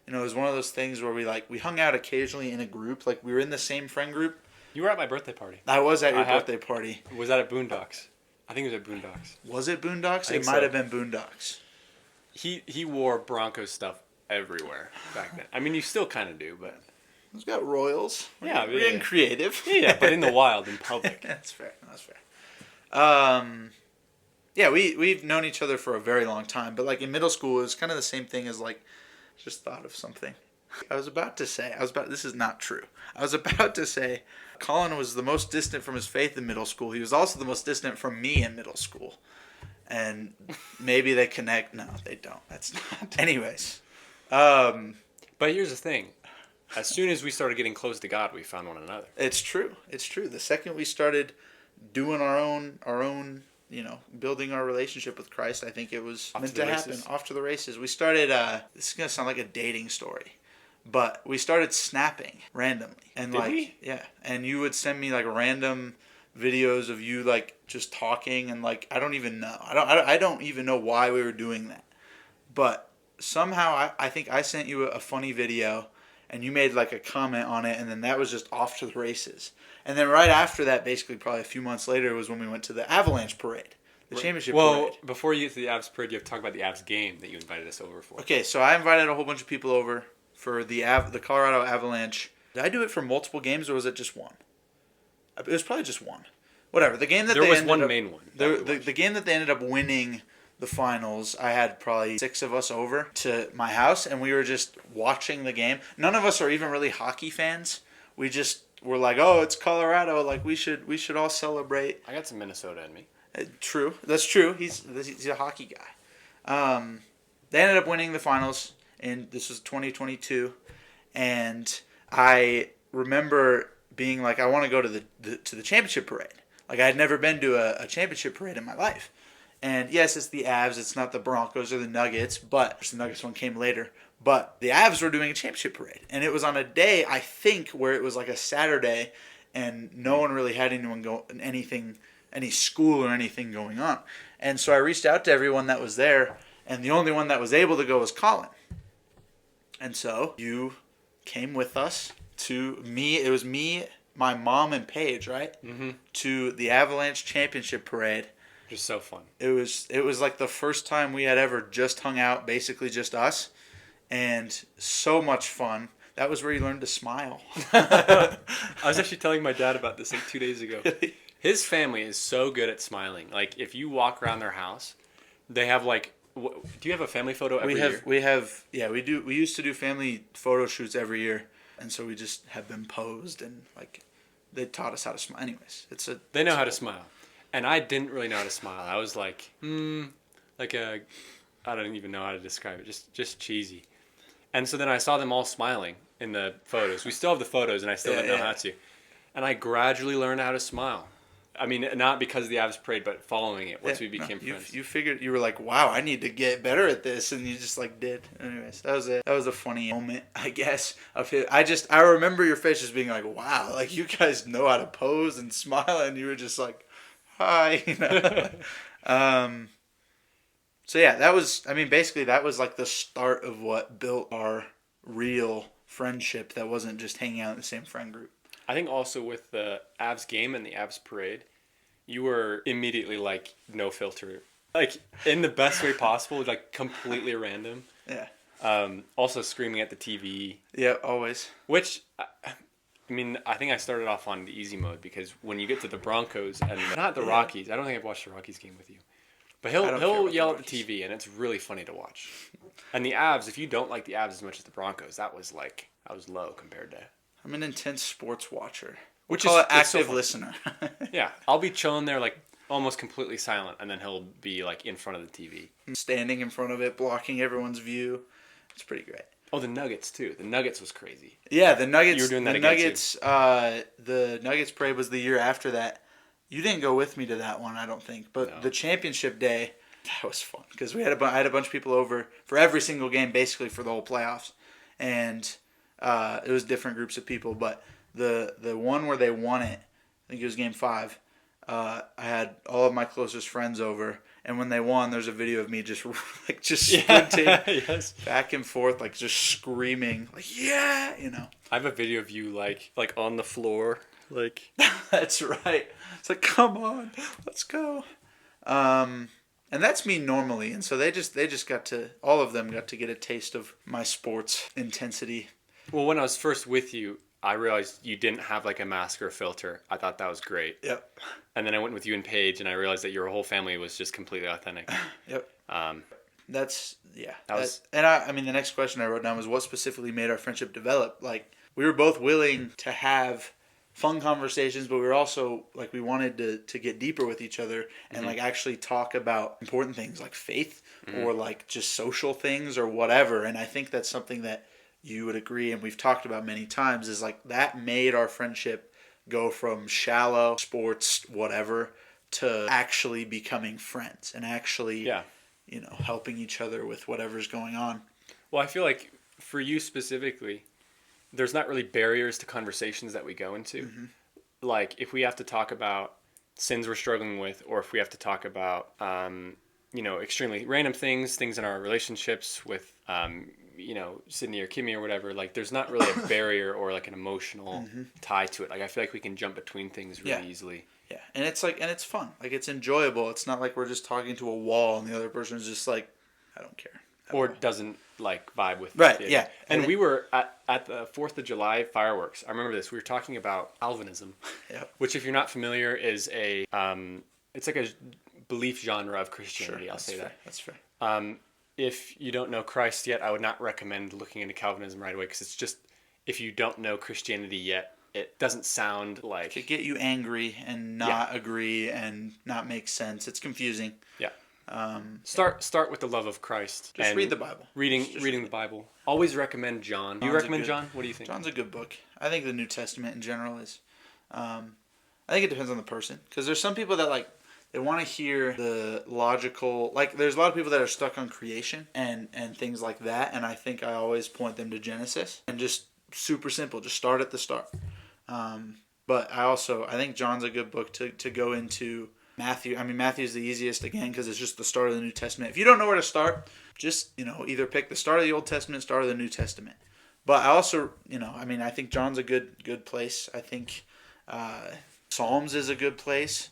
You know, it was one of those things where we hung out occasionally in a group. Like, we were in the same friend group. You were at my birthday party. I was at your birthday party. Was that at Boondocks? I think it was at Boondocks. Was it Boondocks? It might have been Boondocks. He wore Broncos stuff everywhere back then. I mean, you still kind of do, but... He's got Royals. We're getting creative. Yeah, but in the wild, in public. That's fair. Yeah, we've known each other for a very long time. But, like, in middle school, it was kind of the same thing as, like, just thought of something. This is not true. I was about to say, Collin was the most distant from his faith in middle school. He was also the most distant from me in middle school. And maybe they connect. No, they don't. That's not. Anyways. But here's the thing. As soon as we started getting close to God, we found one another. It's true. The second we started doing our own, you know, building our relationship with Christ, I think it was meant to happen. Off to the races. We started, this is going to sound like a dating story, but we started snapping randomly. And Did we? Yeah. And you would send me, like, random videos of you, like, just talking, and, like, I don't even know. I don't even know why we were doing that. But somehow I think I sent you a funny video, and you made, like, a comment on it, and then that was just off to the races. And then right after that, basically probably a few months later, was when we went to the Avalanche parade, the championship parade. Well, before you get to the Avs parade, you have to talk about the Avs game that you invited us over for. Okay, so I invited a whole bunch of people over for the Colorado Avalanche. Did I do it for multiple games, or was it just one? It was probably just one. Whatever. The game that there was one main one. The game that they ended up winning the finals, I had probably 6 of us over to my house, and we were just watching the game. None of us are even really hockey fans. We just were like, oh, it's Colorado. Like, we should all celebrate. I got some Minnesota in me. True. That's true. He's a hockey guy. They ended up winning the finals, and this was 2022. And I remember being like, I want to go to the championship parade. Like, I had never been to a championship parade in my life. And yes, it's the Avs. It's not the Broncos or the Nuggets, but the Nuggets one came later. But the Avs were doing a championship parade. And it was on a day, I think, where it was like a Saturday, and no one really had any school or anything going on. And so I reached out to everyone that was there, and the only one that was able to go was Collin. And so you came with us to me. It was me, my mom, and Paige, right? Mm-hmm. To the Avalanche championship parade. It was so fun. It was like the first time we had ever just hung out, basically just us, and so much fun. That was where you learned to smile. I was actually telling my dad about this like 2 days ago. His family is so good at smiling. Like, if you walk around their house, they have like... Do you have a family photo every year? We do. We used to do family photo shoots every year, and so we just have them posed, and like they taught us how to smile. Anyways, they know how to smile, and I didn't really know how to smile. I was like, I don't even know how to describe it. Just cheesy. And so then I saw them all smiling in the photos. We still have the photos, and I still don't know how to. And I gradually learned how to smile. I mean, not because of the Avs parade, but following it once we became friends. You figured, you were like, wow, I need to get better at this, and you just like did. Anyways, that was a funny moment, I guess, of it. I remember your face just being like, wow, like you guys know how to pose and smile, and you were just like, hi, you know. So yeah, that was like the start of what built our real friendship that wasn't just hanging out in the same friend group. I think also with the Avs game and the Avs parade, you were immediately like no filter, like in the best way possible, like completely random. Yeah. Also screaming at the TV. Yeah, always. Which, I mean, I think I started off on the easy mode because when you get to the Broncos and not the Rockies, I don't think I've watched the Rockies game with you, but he'll yell at the TV and it's really funny to watch. And the Avs, if you don't like the Avs as much as the Broncos, that was low compared to. I'm an intense sports watcher. Which is an active listener. Yeah, I'll be chilling there like almost completely silent, and then he'll be like in front of the TV, standing in front of it, blocking everyone's view. It's pretty great. Oh, the Nuggets too. The Nuggets was crazy. Yeah, the Nuggets. You were doing that The Nuggets parade was the year after that. You didn't go with me to that one, I don't think. But no. The championship day, that was fun because I had a bunch of people over for every single game, basically for the whole playoffs, and. It was different groups of people, but the one where they won it, I think it was Game 5. I had all of my closest friends over, And when they won, there's a video of me just sprinting yes. back and forth, like just screaming, like yeah, I have a video of you like on the floor, like. That's right. It's like, come on, let's go. And that's me normally, and so they just got to, all of them got to get a taste of my sports intensity. Well, when I was first with you, I realized you didn't have like a mask or a filter. I thought that was great. Yep. And then I went with you and Paige, and I realized that your whole family was just completely authentic. Yep. That's, yeah. I mean, the next question I wrote down was, what specifically made our friendship develop? Like, we were both willing to have fun conversations, but we were also, like, we wanted to get deeper with each other and, like, actually talk about important things like faith or, like, just social things or whatever. And I think that's something that you would agree, and we've talked about many times, is like that made our friendship go from shallow sports whatever to actually becoming friends and actually helping each other with whatever's going on. Well, I feel like for you specifically, there's not really barriers to conversations that we go into. Like if we have to talk about sins we're struggling with, or if we have to talk about extremely random things in our relationships with Sydney or Kimmy or whatever, like there's not really a barrier or like an emotional tie to it. Like I feel like we can jump between things really easily. Yeah, and it's fun. Like it's enjoyable. It's not like we're just talking to a wall and the other person's just like, I don't care. Or doesn't like vibe with right, it. Yeah. And we were at the 4th of July fireworks. I remember this. We were talking about Calvinism, which if you're not familiar is a it's like a belief genre of Christianity. I'll say that. That's fair. If you don't know Christ yet, I would not recommend looking into Calvinism right away, because it's just, if you don't know Christianity yet, it doesn't sound like... To get you angry and not agree and not make sense. It's confusing. Yeah. Start with the love of Christ. Just read the Bible. Reading the Bible. Always recommend John. Do you recommend John? What do you think? John's a good book. I think the New Testament in general is... I think it depends on the person. Because there's some people that like... They want to hear the logical... Like, there's a lot of people that are stuck on creation and things like that. And I think I always point them to Genesis. And just super simple. Just start at the start. But I think John's a good book to go into Matthew. I mean, Matthew's the easiest, again, because it's just the start of the New Testament. If you don't know where to start, just, either pick the start of the Old Testament, start of the New Testament. But I also, I think John's a good place. I think Psalms is a good place.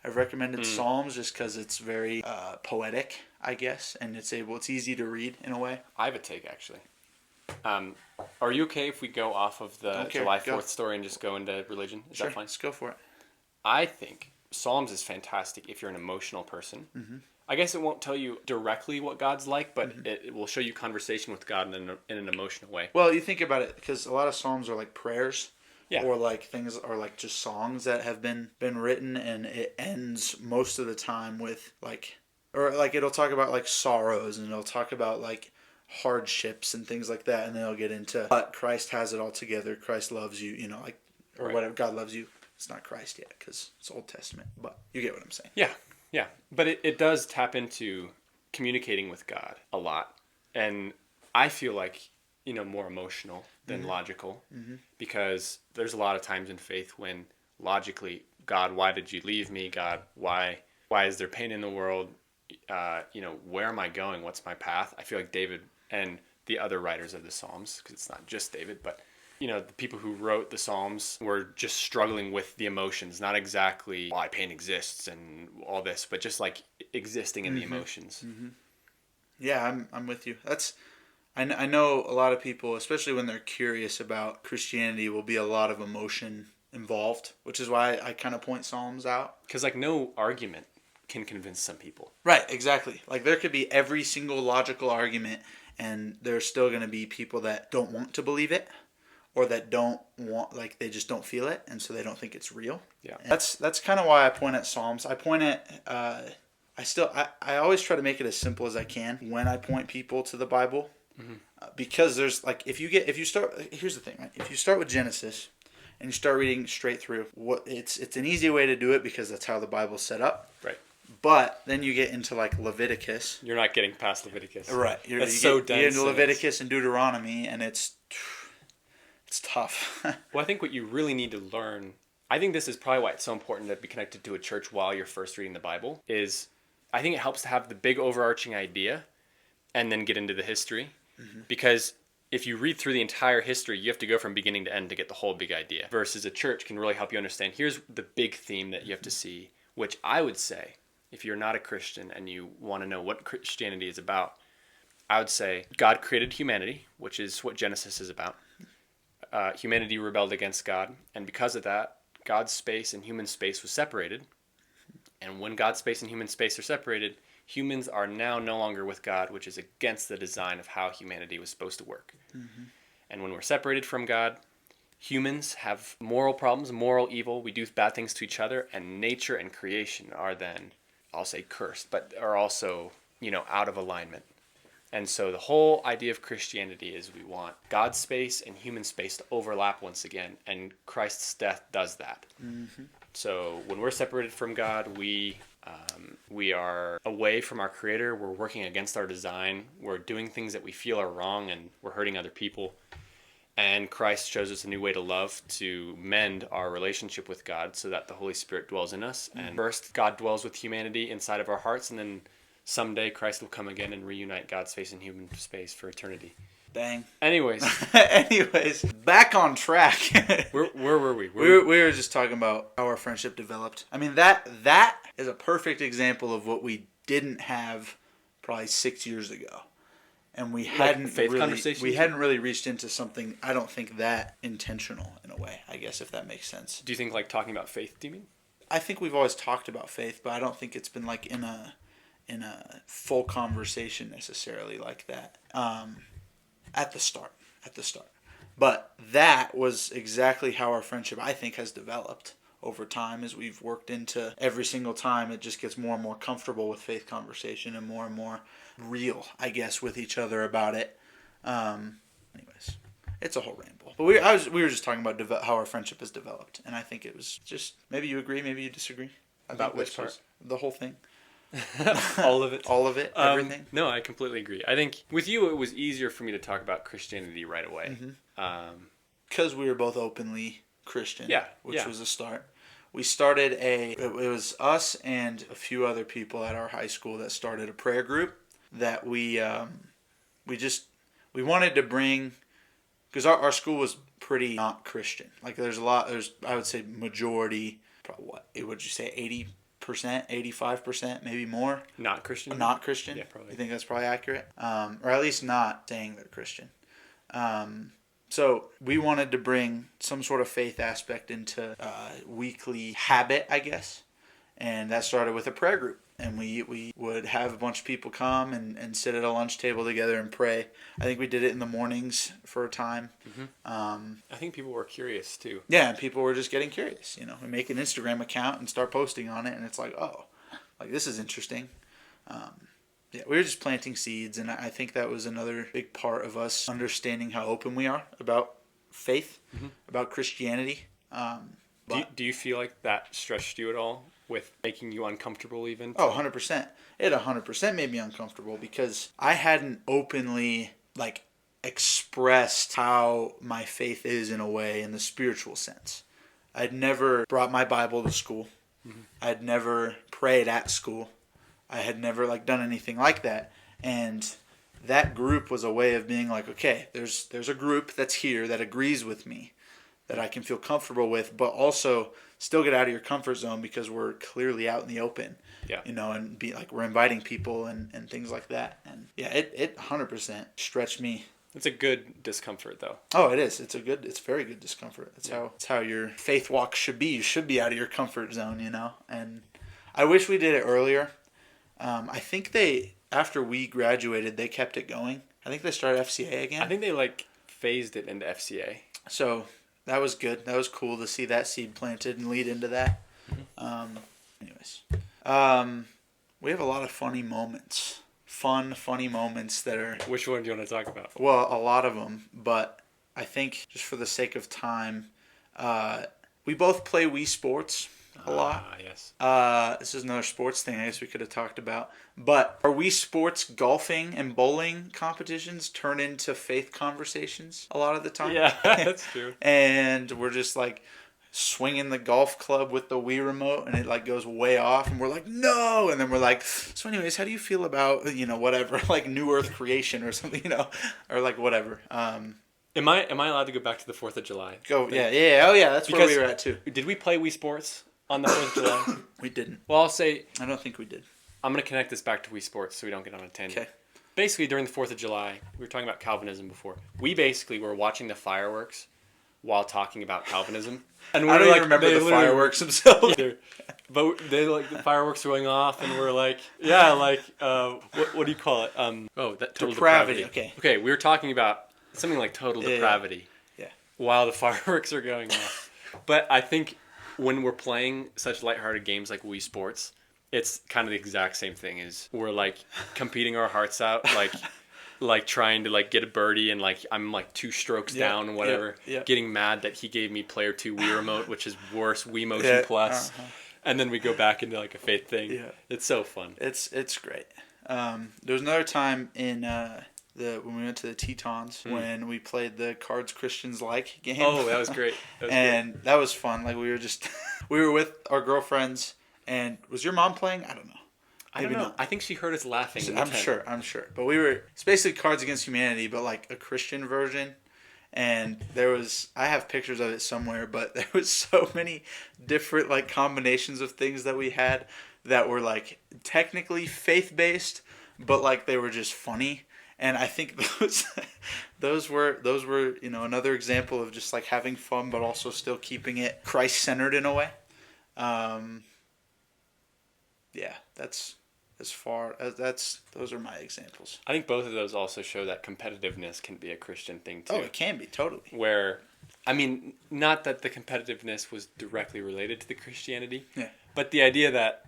I've recommended Psalms just because it's very poetic, I guess, and it's easy to read in a way. I have a take, actually. Are you okay if we go off of the July 4th story and just go into religion? Is that fine? Let's go for it. I think Psalms is fantastic if you're an emotional person. Mm-hmm. I guess it won't tell you directly what God's like, but it will show you conversation with God in an emotional way. Well, you think about it, because a lot of Psalms are like prayers. Yeah. Or like things are like just songs that have been written, and it ends most of the time with it'll talk about like sorrows, and it'll talk about like hardships and things like that, and then it'll get into but Christ has it all together. Christ loves you, or whatever. God loves you. It's not Christ yet because it's Old Testament, but you get what I'm saying. Yeah. But it does tap into communicating with God a lot, and I feel like more emotional than logical, because there's a lot of times in faith when logically, God, why did you leave me? God, why is there pain in the world? Where am I going? What's my path? I feel like David and the other writers of the Psalms, because it's not just David, but the people who wrote the Psalms were just struggling with the emotions, not exactly why pain exists and all this, but just like existing in the emotions. Mm-hmm. Yeah, I'm with you. I know a lot of people, especially when they're curious about Christianity, will be a lot of emotion involved, which is why I kind of point Psalms out. Because no argument can convince some people. Right, exactly. Like there could be every single logical argument, and there's still going to be people that don't want to believe it, or that don't want, they just don't feel it, and so they don't think it's real. Yeah. And that's kind of why I point at Psalms. I point at... I always try to make it as simple as I can when I point people to the Bible. Mm-hmm. Because there's here's the thing, right? If you start with Genesis and you start reading straight through, it's an easy way to do it because that's how the Bible's set up. Right. But then you get into Leviticus. You're not getting past Leviticus. Right. You get into Leviticus and Deuteronomy, and it's tough. Well, I think what you really need to learn, I think this is probably why it's so important to be connected to a church while you're first reading the Bible, is I think it helps to have the big overarching idea and then get into the history. Because if you read through the entire history, you have to go from beginning to end to get the whole big idea. Versus a church can really help you understand, here's the big theme that you have to see, which I would say, if you're not a Christian and you want to know what Christianity is about, I would say God created humanity, which is what Genesis is about. Humanity rebelled against God, and because of that, God's space and human space was separated. And when God's space and human space are separated, humans are now no longer with God, which is against the design of how humanity was supposed to work. And when we're separated from God, humans have moral problems, moral evil. We do bad things to each other, and nature and creation are then, I'll say cursed, but are also, out of alignment. And so the whole idea of Christianity is we want God's space and human space to overlap once again, and Christ's death does that. So when we're separated from God, we are away from our Creator. We're working against our design. We're doing things that we feel are wrong, and we're hurting other people. And Christ shows us a new way to love, to mend our relationship with God so that the Holy Spirit dwells in us. And first, God dwells with humanity inside of our hearts, and then someday Christ will come again and reunite God's space and human space for eternity. Dang. Anyways, back on track. Where were we? We were just talking about how our friendship developed. I mean, that is a perfect example of what we didn't have probably 6 years ago. And we hadn't really reached into something, I don't think, that intentional in a way, I guess, if that makes sense. Do you think talking about faith, do you mean? I think we've always talked about faith, but I don't think it's been in a full conversation necessarily like that. At the start. But that was exactly how our friendship, I think, has developed over time as we've worked into every single time. It just gets more and more comfortable with faith conversation and more real, I guess, with each other about it. Anyways, it's a whole ramble. But we were just talking about how our friendship has developed. And I think it was just, maybe you agree, maybe you disagree. About which part? The whole thing. All of it. All of it. Everything. No, I completely agree. I think with you, it was easier for me to talk about Christianity right away. Because we were both openly Christian. Which was a start. We started it was us and a few other people at our high school that started a prayer group that we wanted to bring, because our school was pretty not Christian. There's I would say majority, probably would you say 80%, 85%, maybe more. Not Christian? Not Christian? Yeah, probably. You think that's probably accurate? Or at least not saying they're Christian. So we wanted to bring some sort of faith aspect into weekly habit, I guess. And that started with a prayer group. And we would have a bunch of people come and sit at a lunch table together and pray. I think we did it in the mornings for a time. I think people were curious too. Yeah, and people were just getting curious. We make an Instagram account and start posting on it, and it's this is interesting. We were just planting seeds, and I think that was another big part of us understanding how open we are about faith, about Christianity. Do you feel like that stretched you at all with making you uncomfortable even? Oh, 100%. It 100% made me uncomfortable because I hadn't openly expressed how my faith is in a way in the spiritual sense. I'd never brought my Bible to school. I'd never prayed at school. I had never done anything like that. And that group was a way of being okay, there's a group that's here that agrees with me, that I can feel comfortable with, but also still get out of your comfort zone because we're clearly out in the open. Yeah. And be we're inviting people and things like that. And yeah, it 100% stretched me. It's a good discomfort though. Oh, it is. It's very good discomfort. It's how your faith walk should be. You should be out of your comfort zone, And I wish we did it earlier. I think after we graduated, they kept it going. I think they started FCA again. I think they phased it into FCA. So that was good. That was cool to see that seed planted and lead into that. Anyways, we have a lot of funny moments. Funny moments that are... Which one do you want to talk about? Well, a lot of them, but I think just for the sake of time, we both play Wii Sports a lot. Yes. This is another sports thing I guess we could have talked about. But our Wii Sports golfing and bowling competitions turn into faith conversations a lot of the time. Yeah, that's true. And we're just swinging the golf club with the Wii remote, and it like goes way off, and we're like, no, and then we're like, so anyways, how do you feel about whatever, like New Earth creation or something, or like whatever. Am I allowed to go back to the 4th of July? Go yeah, oh yeah, that's where we were at too. Did we play Wii Sports on the 4th of July? We didn't. Well, I'll say I don't think we did. I'm gonna connect this back to Wii Sports so we don't get on a tangent. Okay. Basically, during the 4th of July, we were talking about Calvinism before. We basically were watching the fireworks while talking about Calvinism. And I don't even remember the fireworks themselves. But they like the fireworks going off, and we're like, yeah, like what do you call it? That total depravity. Okay, we were talking about something like total depravity. Yeah. While the fireworks are going off. But I think when we're playing such lighthearted games like Wii Sports, it's kind of the exact same thing. Is we're like competing our hearts out, like trying to like get a birdie, and like I'm like 2 strokes down and whatever. Getting mad that he gave me player 2 Wii remote, which is worse, Wii Motion Plus. And then we go back into like a faith thing. Yeah. It's so fun. It's great. There was another time in when we went to the Tetons when we played the Cards Christians Like game. Oh, that was great. That was fun. Like we were just we were with our girlfriends, and was your mom playing? I don't know. I don't know. Not. I think she heard us laughing. I'm sure. But it's basically Cards Against Humanity, but like a Christian version. And I have pictures of it somewhere, but there was so many different like combinations of things that we had that were like technically faith-based, but like they were just funny. And I think those were another example of just like having fun, but also still keeping it Christ-centered in a way. Those are my examples. I think both of those also show that competitiveness can be a Christian thing too. Oh, it can be, totally. Where, I mean, not that the competitiveness was directly related to the Christianity, but the idea that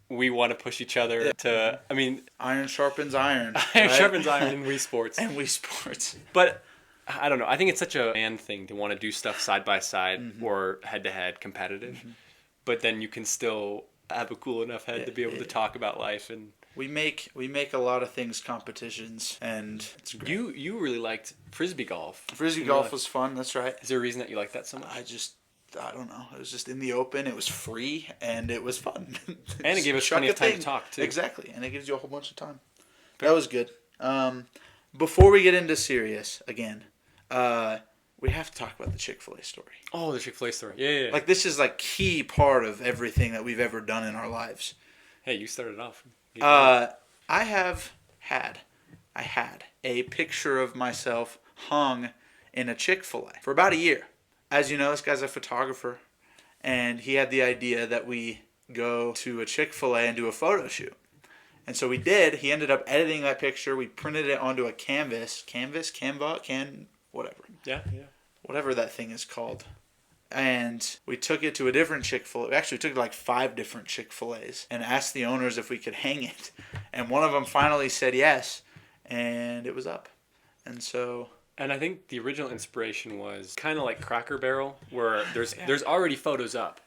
we want to push each other to, I mean... Iron sharpens iron. Iron sharpens iron in Wii Sports. And Wii Sports. But, I don't know, I think it's such a man thing to want to do stuff side by side or head-to-head competitive. Mm-hmm. But then you can still have a cool enough head to be able to talk about life. And we make a lot of things competitions, and it's great. You really liked Frisbee golf. Frisbee golf was fun, that's right. Is there a reason that you like that so much? I don't know. It was just in the open. It was free, and it was fun. And it gave us plenty of time to talk, too. Exactly, and it gives you a whole bunch of time. That was good. Before we get into serious, again, we have to talk about the Chick-fil-A story. Oh, the Chick-fil-A story. Yeah. Like, this is, like, key part of everything that we've ever done in our lives. Hey, you started off. I had a picture of myself hung in a Chick-fil-A for about a year. As you know, this guy's a photographer, and he had the idea that we go to a Chick-fil-A and do a photo shoot. And so we did. He ended up editing that picture. We printed it onto a whatever. Yeah. Whatever that thing is called. And we took it to a different Chick-fil-A. Actually, we took it to like 5 different Chick-fil-A's and asked the owners if we could hang it. And one of them finally said yes, and it was up. And so... And I think the original inspiration was kind of like Cracker Barrel, where there's already photos up,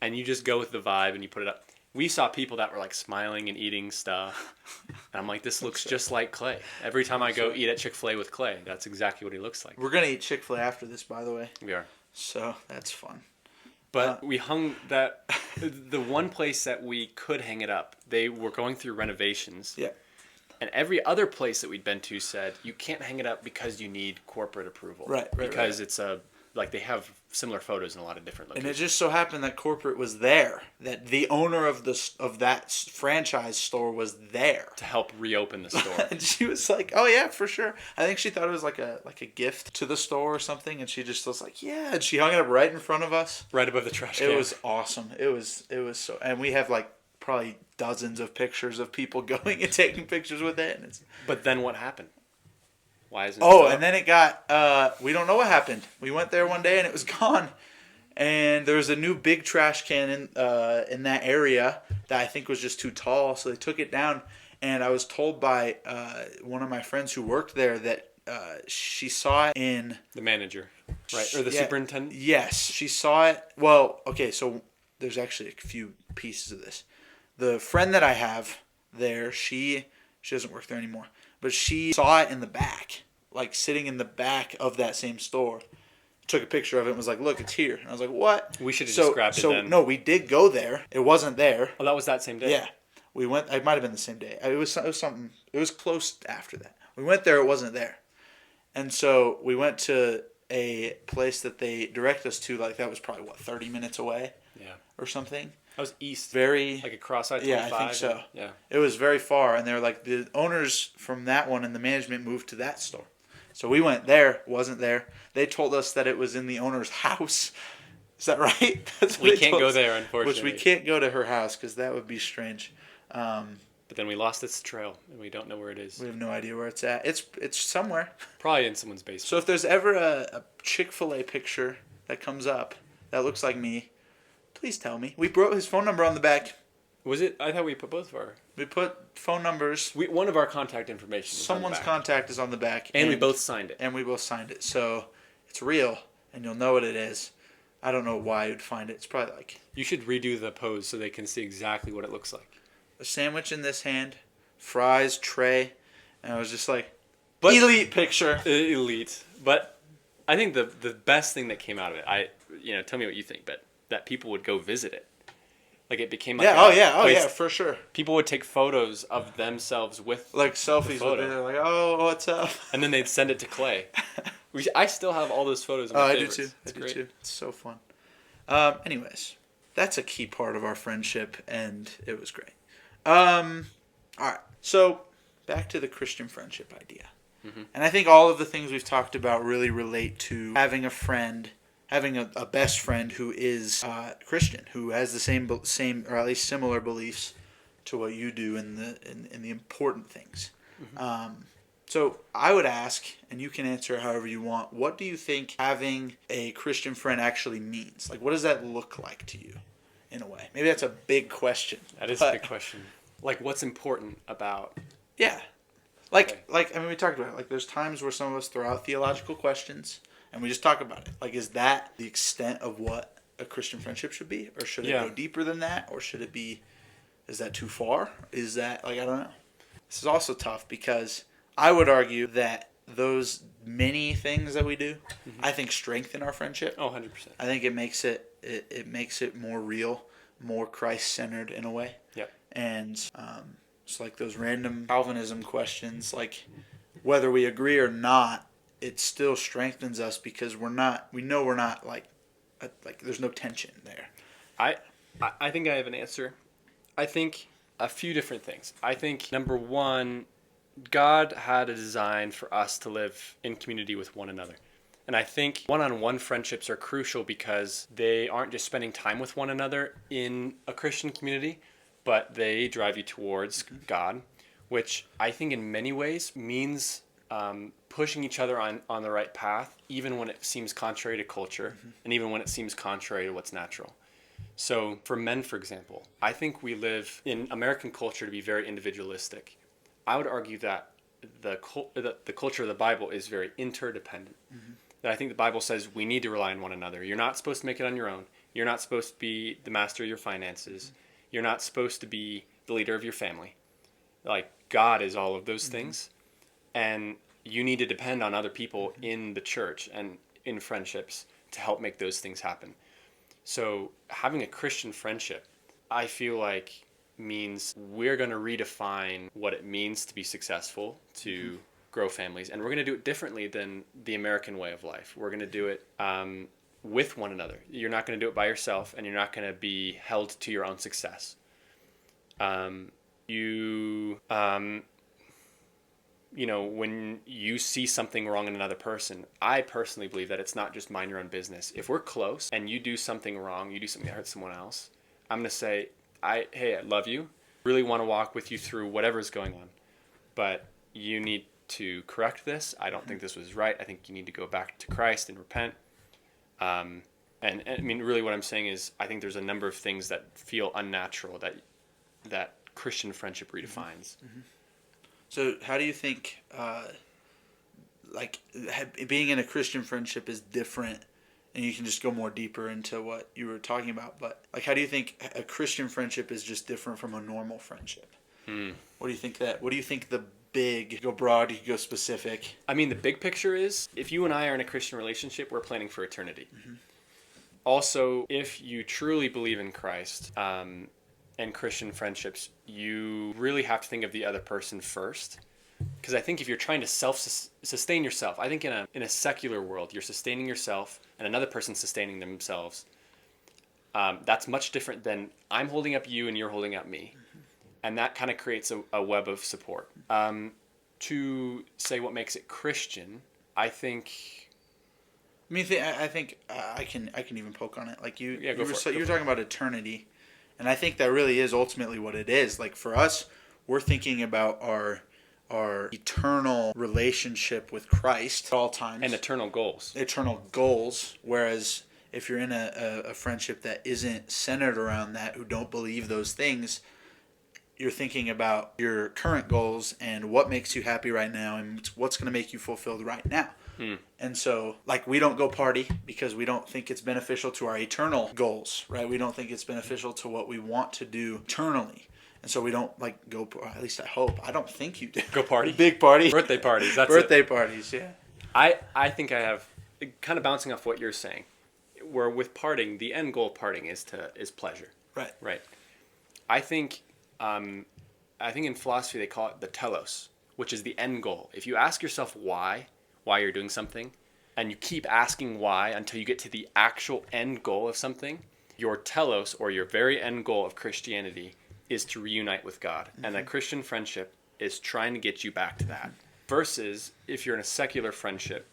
and you just go with the vibe and you put it up. We saw people that were like smiling and eating stuff, and I'm like, this looks just like Clay. Every time I go eat at Chick-fil-A with Clay, that's exactly what he looks like. We're gonna eat Chick-fil-A after this, by the way. We are. So that's fun. But we hung that. The one place that we could hang it up, they were going through renovations. Yeah. And every other place that we'd been to said, you can't hang it up because you need corporate approval. Right. Because it's they have similar photos in a lot of different locations. And it just so happened that corporate was there. That the owner of that franchise store was there. To help reopen the store. And she was like, oh yeah, for sure. I think she thought it was like a gift to the store or something. And she just was like, yeah. And she hung it up right in front of us. Right above the trash can. It was awesome. It was so... And we have like probably dozens of pictures of people going and taking pictures with it. And but then what happened? Why isn't it and then it got, we don't know what happened. We went there one day and it was gone. And there was a new big trash can in that area that I think was just too tall. So they took it down. And I was told by one of my friends who worked there that she saw it in... The manager, right? Or the superintendent? Yes, she saw it. Well, okay, so there's actually a few pieces of this. The friend that I have there, she doesn't work there anymore, but she saw it in the back, like sitting in the back of that same store. took a picture of it and was like, look, it's here. And I was like, what? We should have just grabbed it then. No, we did go there. It wasn't there. Oh, that was that same day? Yeah. We went, it might have been the same day. It was something, it was close after that. We went there, it wasn't there. And so we went to a place that they direct us to, like that was probably, 30 minutes away? Yeah. Or something? That was east. Very. Like across I-25? Yeah, I think so. Yeah. It was very far, and they were like, the owners from that one and the management moved to that store. So we went there, wasn't there. They told us that it was in the owner's house. Is that right? That's what we can't go there, unfortunately. Which we can't go to her house because that would be strange. But then we lost this trail, and we don't know where it is. We have no idea where it's at. It's somewhere. Probably in someone's basement. So if there's ever a Chick-fil-A picture that comes up that looks like me, please tell me. We wrote his phone number on the back. Was it? I thought we put both of our... We put phone numbers. One of our contact information. Someone's contact is on the back. And we both signed it. And we both signed it. So it's real, and you'll know what it is. I don't know why you'd find it. It's probably like... You should redo the pose so they can see exactly what it looks like. A sandwich in this hand, fries, tray, and I was just like, elite picture. Elite. But I think the best thing that came out of it, tell me what you think, but that people would go visit it. Like it became like for sure. People would take photos of themselves with like selfies with it. They're like, oh, what's up? And then they'd send it to Clay. I still have all those photos. In my favorites. I do too. It's I great. do too. It's so fun. Anyways, that's a key part of our friendship, and it was great. All right. So back to the Christian friendship idea, and I think all of the things we've talked about really relate to having a friend. Having a best friend who is Christian, who has the same or at least similar beliefs to what you do in the important things. So I would ask, and you can answer however you want, what do you think having a Christian friend actually means? Like, what does that look like to you, in a way? Maybe that's a big question. That is a big question. Like, what's important about... Yeah. Like I mean, we talked about it. Like, there's times where some of us throw out theological questions, and we just talk about it. Like, is that the extent of what a Christian friendship should be? Or should it go deeper than that? Or should it be, is that too far? Is that, like, I don't know. This is also tough because I would argue that those many things that we do, I think strengthen our friendship. Oh, 100%. I think it makes it more real, more Christ-centered in a way. Yep. And it's like those random Calvinism questions, like whether we agree or not, it still strengthens us because we know we're not like there's no tension there. I think I have an answer. I think a few different things. I think number one, God had a design for us to live in community with one another. And I think one-on-one friendships are crucial because they aren't just spending time with one another in a Christian community, but they drive you towards God, which I think in many ways means pushing each other on the right path, even when it seems contrary to culture, and even when it seems contrary to what's natural. So for men, for example, I think we live in American culture to be very individualistic. I would argue that the culture of the Bible is very interdependent. That I think the Bible says we need to rely on one another. You're not supposed to make it on your own. You're not supposed to be the master of your finances. You're not supposed to be the leader of your family. Like, God is all of those things. And you need to depend on other people in the church and in friendships to help make those things happen. So having a Christian friendship, I feel like, means we're going to redefine what it means to be successful, to grow families. And we're going to do it differently than the American way of life. We're going to do it with one another. You're not going to do it by yourself, and you're not going to be held to your own success. When you see something wrong in another person, I personally believe that it's not just mind your own business. If we're close and you do something wrong, you do something that hurts someone else, I'm going to say, hey, I love you. Really want to walk with you through whatever's going on. But you need to correct this. I don't think this was right. I think you need to go back to Christ and repent. And I mean, really what I'm saying is I think there's a number of things that feel unnatural that Christian friendship redefines. So how do you think being in a Christian friendship is different? And you can just go more deeper into what you were talking about. But like, how do you think a Christian friendship is just different from a normal friendship? What do you think the big, you could go broad, you could go specific. I mean, the big picture is, if you and I are in a Christian relationship, we're planning for eternity. Also, if you truly believe in Christ and Christian friendships, you really have to think of the other person first. Because I think if you're trying to self-sustain yourself, I think in a secular world, you're sustaining yourself and another person sustaining themselves. That's much different than I'm holding up you and you're holding up me. And that kind of creates a web of support. To say what makes it Christian, I think... I think I can even poke on it. Like you were talking about eternity, and I think that really is ultimately what it is. Like for us, we're thinking about our eternal relationship with Christ at all times. And eternal goals. Whereas if you're in a friendship that isn't centered around that, who don't believe those things, you're thinking about your current goals and what makes you happy right now and what's going to make you fulfilled right now. And so, like, we don't go party because we don't think it's beneficial to our eternal goals, right? We don't think it's beneficial to what we want to do eternally. And so we don't, like, go, at least I hope. I don't think you do. Go party? Big party. Birthday parties. That's Birthday parties, yeah. I think I have, kind of bouncing off what you're saying, where with partying, the end goal of partying is pleasure. Right. I think in philosophy they call it the telos, which is the end goal. If you ask yourself why you're doing something, and you keep asking why until you get to the actual end goal of something, your telos, or your very end goal of Christianity, is to reunite with God. And a Christian friendship is trying to get you back to that. Versus if you're in a secular friendship,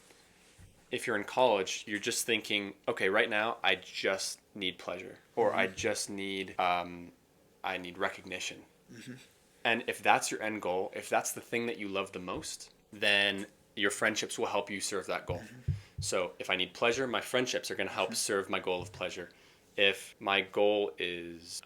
if you're in college, you're just thinking, okay, right now I just need pleasure, or I just need I need recognition. And if that's your end goal, if that's the thing that you love the most, then your friendships will help you serve that goal. So if I need pleasure, my friendships are going to help serve my goal of pleasure. If my goal is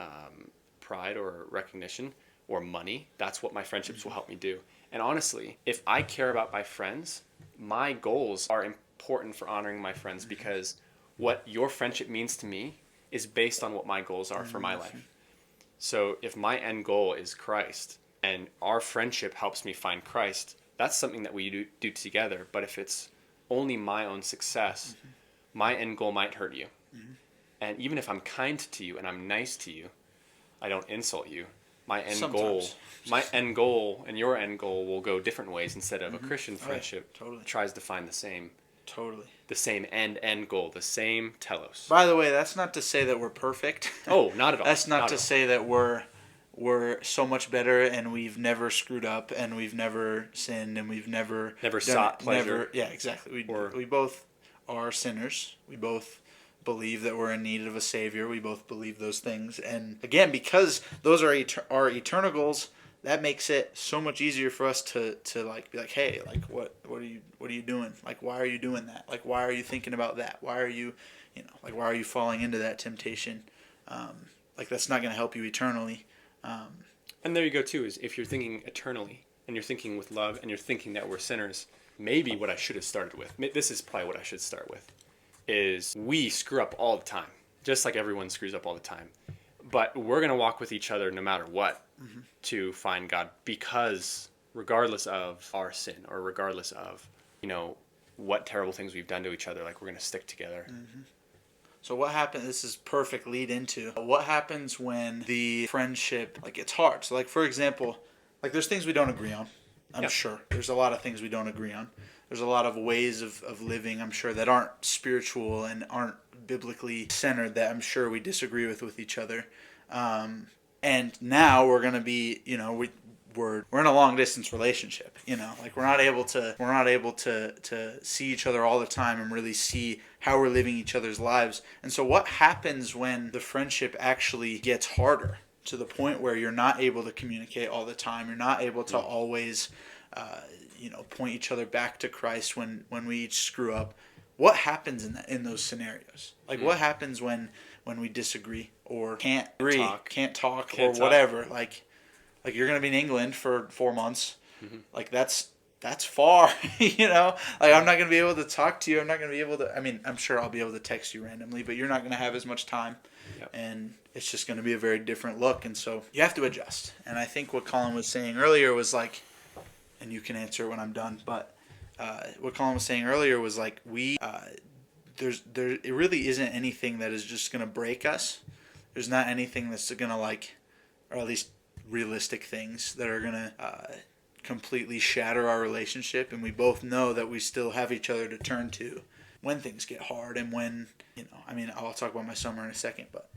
pride or recognition or money, that's what my friendships will help me do. And honestly, if I care about my friends, my goals are important for honoring my friends, because what your friendship means to me is based on what my goals are for my life. So if my end goal is Christ and our friendship helps me find Christ, that's something that we do together. But if it's only my own success, my end goal might hurt you. And even if I'm kind to you and I'm nice to you, I don't insult you, my end goal and your end goal will go different ways. Instead of a Christian friendship tries to find the same end goal, the same telos. By the way, that's not to say that we're perfect. Oh, not at all. That's not to say that we're so much better and we've never screwed up and we've never sinned and we've never sought pleasure. Yeah, exactly. We both are sinners. We both believe that we're in need of a savior. We both believe those things. And again, because those are our eternal goals, that makes it so much easier for us to like be like, hey, like what are you doing? Like, why are you doing that? Like, why are you thinking about that? Why are you why are you falling into that temptation? Like, that's not going to help you eternally. And there you go too, is if you're thinking eternally and you're thinking with love and you're thinking that we're sinners, maybe what I should have started with, this is probably what I should start with, is we screw up all the time, just like everyone screws up all the time. But we're going to walk with each other no matter what to find God, because regardless of our sin or regardless of, what terrible things we've done to each other, like, we're going to stick together. So what happens, this is perfect lead into, what happens when the friendship, like, it's hard? So, like, for example, like, there's things we don't agree on. I'm sure. There's a lot of things we don't agree on. There's a lot of ways of living, I'm sure, that aren't spiritual and aren't biblically centered that I'm sure we disagree with each other. And now we're going to be, we're in a long distance relationship, like we're not able to see each other all the time and really see how we're living each other's lives. And so what happens when the friendship actually gets harder to the point where you're not able to communicate all the time? You're not able to always, point each other back to Christ when we each screw up. What happens in those scenarios? Like, what happens when we disagree or can't talk, or whatever? Like you're gonna be in England for 4 months. Like that's far, Like, I'm not gonna be able to talk to you. I'm not gonna be able to. I mean, I'm sure I'll be able to text you randomly, but you're not gonna have as much time, and it's just gonna be a very different look. And so you have to adjust. And I think what Collin was saying earlier was like, and you can answer it when I'm done. But what Collin was saying earlier was like it really isn't anything that is just gonna break us. There's not anything that's gonna like, or at least realistic things that are gonna completely shatter our relationship, and we both know that we still have each other to turn to when things get hard and when, I'll talk about my summer in a second, but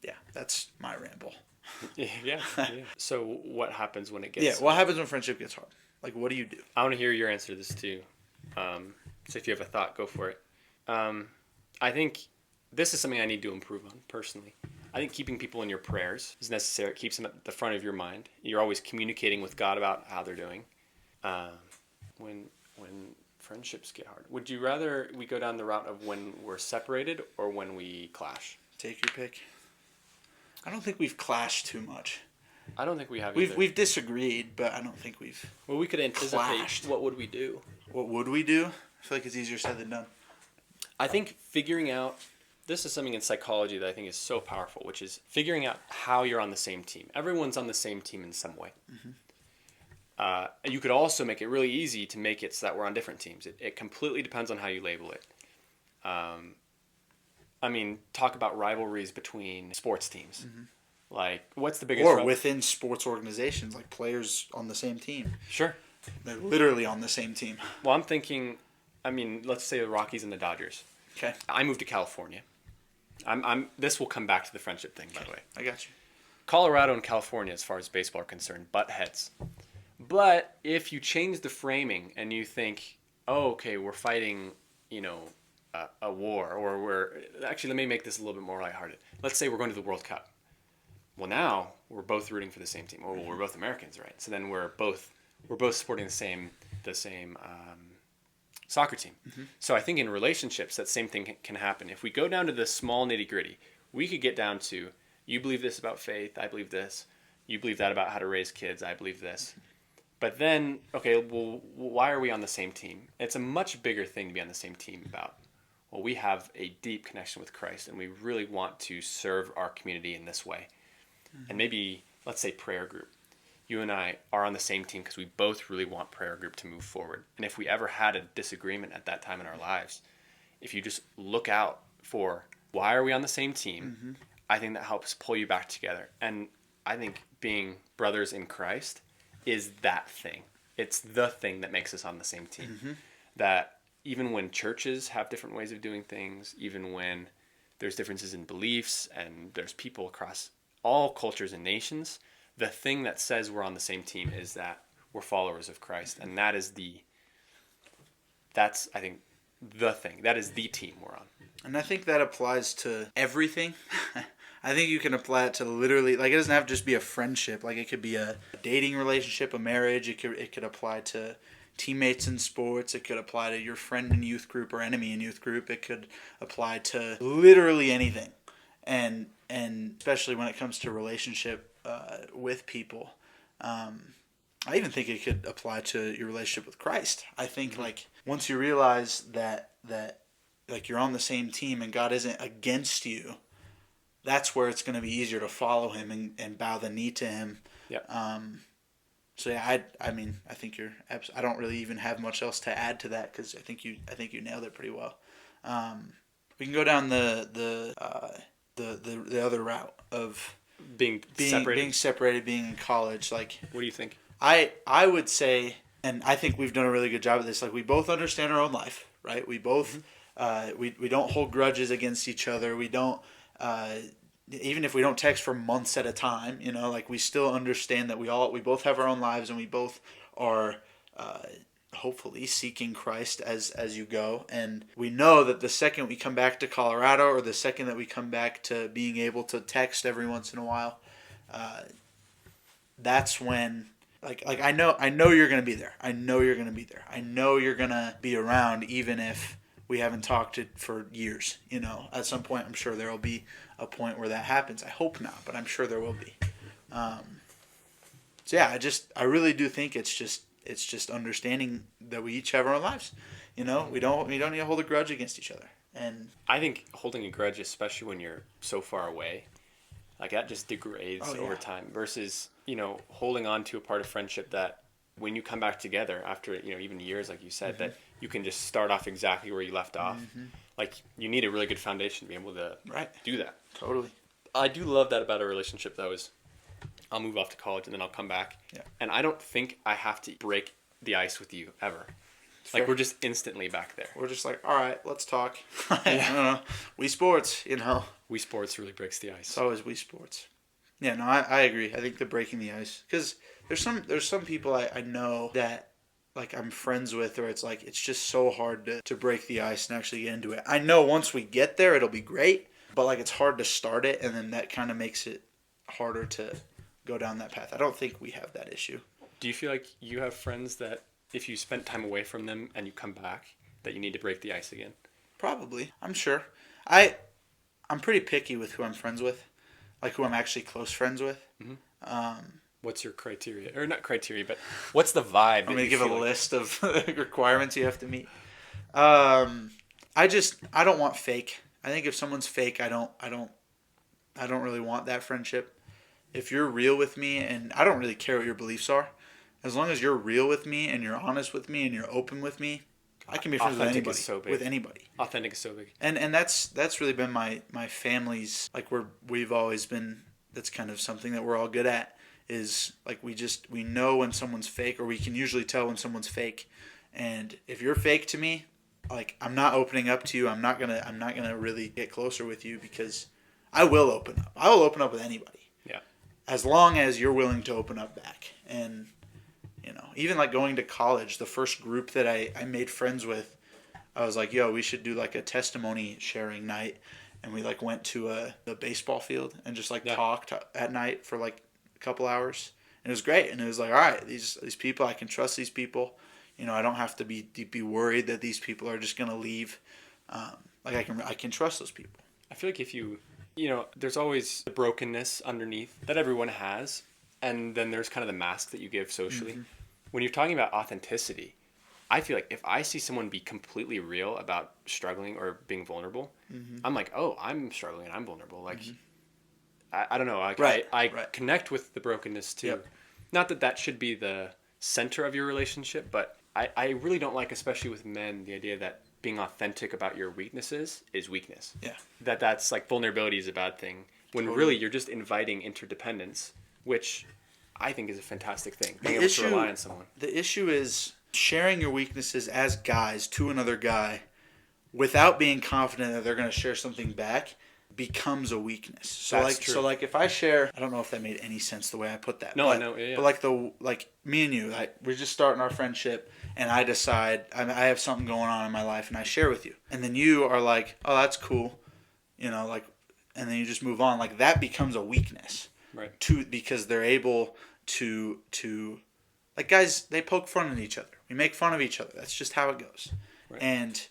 yeah, that's my ramble. Yeah. So what happens when it gets... Yeah, what happens when friendship gets hard? Like, what do you do? I want to hear your answer to this too. So if you have a thought, go for it. I think this is something I need to improve on personally. I think keeping people in your prayers is necessary. It keeps them at the front of your mind. You're always communicating with God about how they're doing. When friendships get hard, would you rather we go down the route of when we're separated or when we clash? Take your pick. I don't think we've clashed too much. I don't think we have either. Either. We've disagreed, but I don't think we've... Well, we could anticipate clashed. What would we do? What would we do? I feel like it's easier said than done. I think figuring out... This is something in psychology that I think is so powerful, which is figuring out how you're on the same team. Everyone's on the same team in some way. Mm-hmm. You could also make it really easy to make it so that we're on different teams. It completely depends on how you label it. Talk about rivalries between sports teams. Mm-hmm. Like, what's the biggest... Or within sports organizations, like players on the same team. Sure. They're literally on the same team. Well, I'm thinking, let's say the Rockies and the Dodgers. Okay. I moved to California. This will come back to the friendship thing, by the way. I got you. Colorado and California, as far as baseball are concerned, butt heads. But if you change the framing and you think, oh, okay, we're fighting, a war, or actually, let me make this a little bit more lighthearted. Let's say we're going to the World Cup. Well, now we're both rooting for the same team. Well, we're both Americans, right? So then we're both supporting the same soccer team. Mm-hmm. So I think in relationships, that same thing can happen. If we go down to the small nitty gritty, we could get down to, you believe this about faith, I believe this. You believe that about how to raise kids, I believe this. But then, okay, well, why are we on the same team? It's a much bigger thing to be on the same team about, well, we have a deep connection with Christ and we really want to serve our community in this way. Mm-hmm. And maybe, let's say prayer group. You and I are on the same team because we both really want prayer group to move forward. And if we ever had a disagreement at that time in our lives, if you just look out for why are we on the same team, mm-hmm. I think that helps pull you back together. And I think being brothers in Christ is that thing. It's the thing that makes us on the same team. Mm-hmm. That even when churches have different ways of doing things, even when there's differences in beliefs and there's people across all cultures and nations, the thing that says we're on the same team is that we're followers of Christ. And that's, I think, the thing. That is the team we're on. And I think that applies to everything. I think you can apply it to literally, like, it doesn't have to just be a friendship. Like, it could be a dating relationship, a marriage. It could apply to teammates in sports. It could apply to your friend in youth group or enemy in youth group. It could apply to literally anything. And especially when it comes to relationship with people. I even think it could apply to your relationship with Christ. I think, mm-hmm. like, once you realize that like you're on the same team and God isn't against you, that's where it's going to be easier to follow him and bow the knee to him. Yeah. So yeah, I think you're. I don't really even have much else to add to that because I think you nailed it pretty well. We can go down the other route of being separated, being in college. Like, what do you think? I would say, and I think we've done a really good job of this. Like, we both understand our own life, right? We both we don't hold grudges against each other. We don't. Even if we don't text for months at a time, like, we still understand that we both have our own lives and we both are hopefully seeking Christ as you go. And we know that the second we come back to Colorado, or the second that we come back to being able to text every once in a while, that's when, like I know you're going to be there. I know you're going to be there. I know you're going to be around even if we haven't talked for years. At some point, I'm sure there will be a point where that happens. I hope not, but I'm sure there will be. So yeah, I really do think it's just understanding that we each have our own lives. We don't need to hold a grudge against each other. And I think holding a grudge, especially when you're so far away, like, that just degrades over time versus, holding on to a part of friendship that when you come back together after, even years, like you said, that you can just start off exactly where you left off. Like, you need a really good foundation to be able to do that. Totally. I do love that about a relationship, though, is I'll move off to college and then I'll come back. Yeah. And I don't think I have to break the ice with you ever. Fair. Like, we're just instantly back there. We're just like, all right, let's talk. I don't know. Wii Sports, Wii Sports really breaks the ice. It's always Wii Sports. Yeah, no, I agree. I think the breaking the ice. Because there's some people I know that, like, I'm friends with, or it's like, it's just so hard to break the ice and actually get into it. I know once we get there, it'll be great. But, like, it's hard to start it, and then that kind of makes it harder to go down that path. I don't think we have that issue. Do you feel like you have friends that if you spent time away from them and you come back, that you need to break the ice again? Probably. I'm sure. I'm pretty picky with who I'm friends with, like who I'm actually close friends with. What's your criteria? Or not criteria, but what's the vibe? I'm going to give a list of requirements you have to meet. I don't want fake. I think if someone's fake, I don't really want that friendship. If you're real with me, and I don't really care what your beliefs are, as long as you're real with me and you're honest with me and you're open with me, I can be friends with anybody. With anybody. Authentic is so big. And that's really been my family's, like, we've always been, that's kind of something that we're all good at, is like we know when someone's fake, or we can usually tell when someone's fake. And if you're fake to me, like, I'm not opening up to you. I'm not gonna really get closer with you, because I will open up. I will open up with anybody. Yeah. As long as you're willing to open up back. And even like going to college, the first group that I made friends with, I was like, yo, we should do like a testimony sharing night. And we like went to the baseball field and just like talked at night for like a couple hours. And it was great. And it was like, all right, these people, I can trust these people. I don't have to be worried that these people are just going to leave. Like I can trust those people. I feel like if there's always the brokenness underneath that everyone has. And then there's kind of the mask that you give socially. Mm-hmm. When you're talking about authenticity, I feel like if I see someone be completely real about struggling or being vulnerable, I'm like, oh, I'm struggling and I'm vulnerable. Like, I don't know. I connect with the brokenness too. Yep. Not that should be the center of your relationship, but I really don't like, especially with men, the idea that being authentic about your weaknesses is weakness. Yeah. That's like vulnerability is a bad thing. When really you're just inviting interdependence, which I think is a fantastic thing. Being able to rely on someone. The issue is sharing your weaknesses as guys to another guy without being confident that they're going to share something back becomes a weakness. So true. So if I share, I don't know if that made any sense the way I put that. No, I know. Yeah. But like me and you, we're just starting our friendship, and I decide I have something going on in my life, and I share with you, and then you are like, oh, that's cool, and then you just move on. Like, that becomes a weakness. Right. Because they're able to like, guys, they poke fun at each other. We make fun of each other. That's just how it goes. Right. And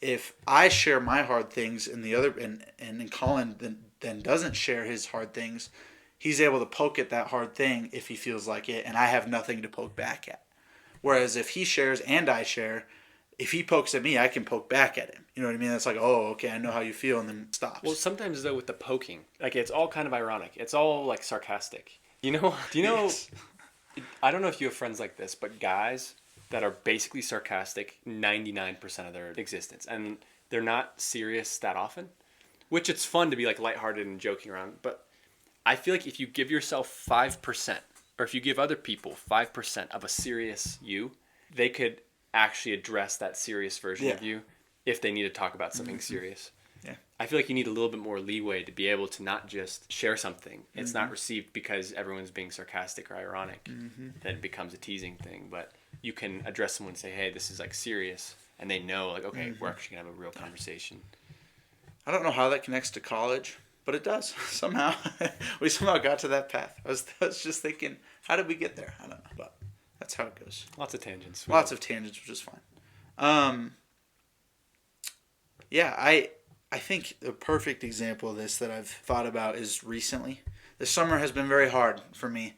if I share my hard things and the other and Collin then doesn't share his hard things, he's able to poke at that hard thing if he feels like it, and I have nothing to poke back at. Whereas if he shares and I share, if he pokes at me, I can poke back at him. You know what I mean? It's like, oh, okay, I know how you feel, and then it stops. Well, sometimes, though, with the poking, like, it's all kind of ironic. It's all, like, sarcastic. Do you know? Yes. I don't know if you have friends like this, but guys that are basically sarcastic 99% of their existence, and they're not serious that often, which it's fun to be, like, lighthearted and joking around, but I feel like if you give yourself 5%, or if you give other people 5% of a serious you, they could actually address that serious version of you if they need to talk about something serious. Yeah. I feel like you need a little bit more leeway to be able to not just share something. It's not received because everyone's being sarcastic or ironic. Then it becomes a teasing thing. But you can address someone and say, hey, this is like serious. And they know, like, okay, we're actually going to have a real conversation. I don't know how that connects to college, but it does. Somehow. We somehow got to that path. I was just thinking, how did we get there? I don't know. But that's how it goes. Lots of tangents. Lots of tangents, which is fine. Yeah, I think the perfect example of this that I've thought about is recently. This summer has been very hard for me.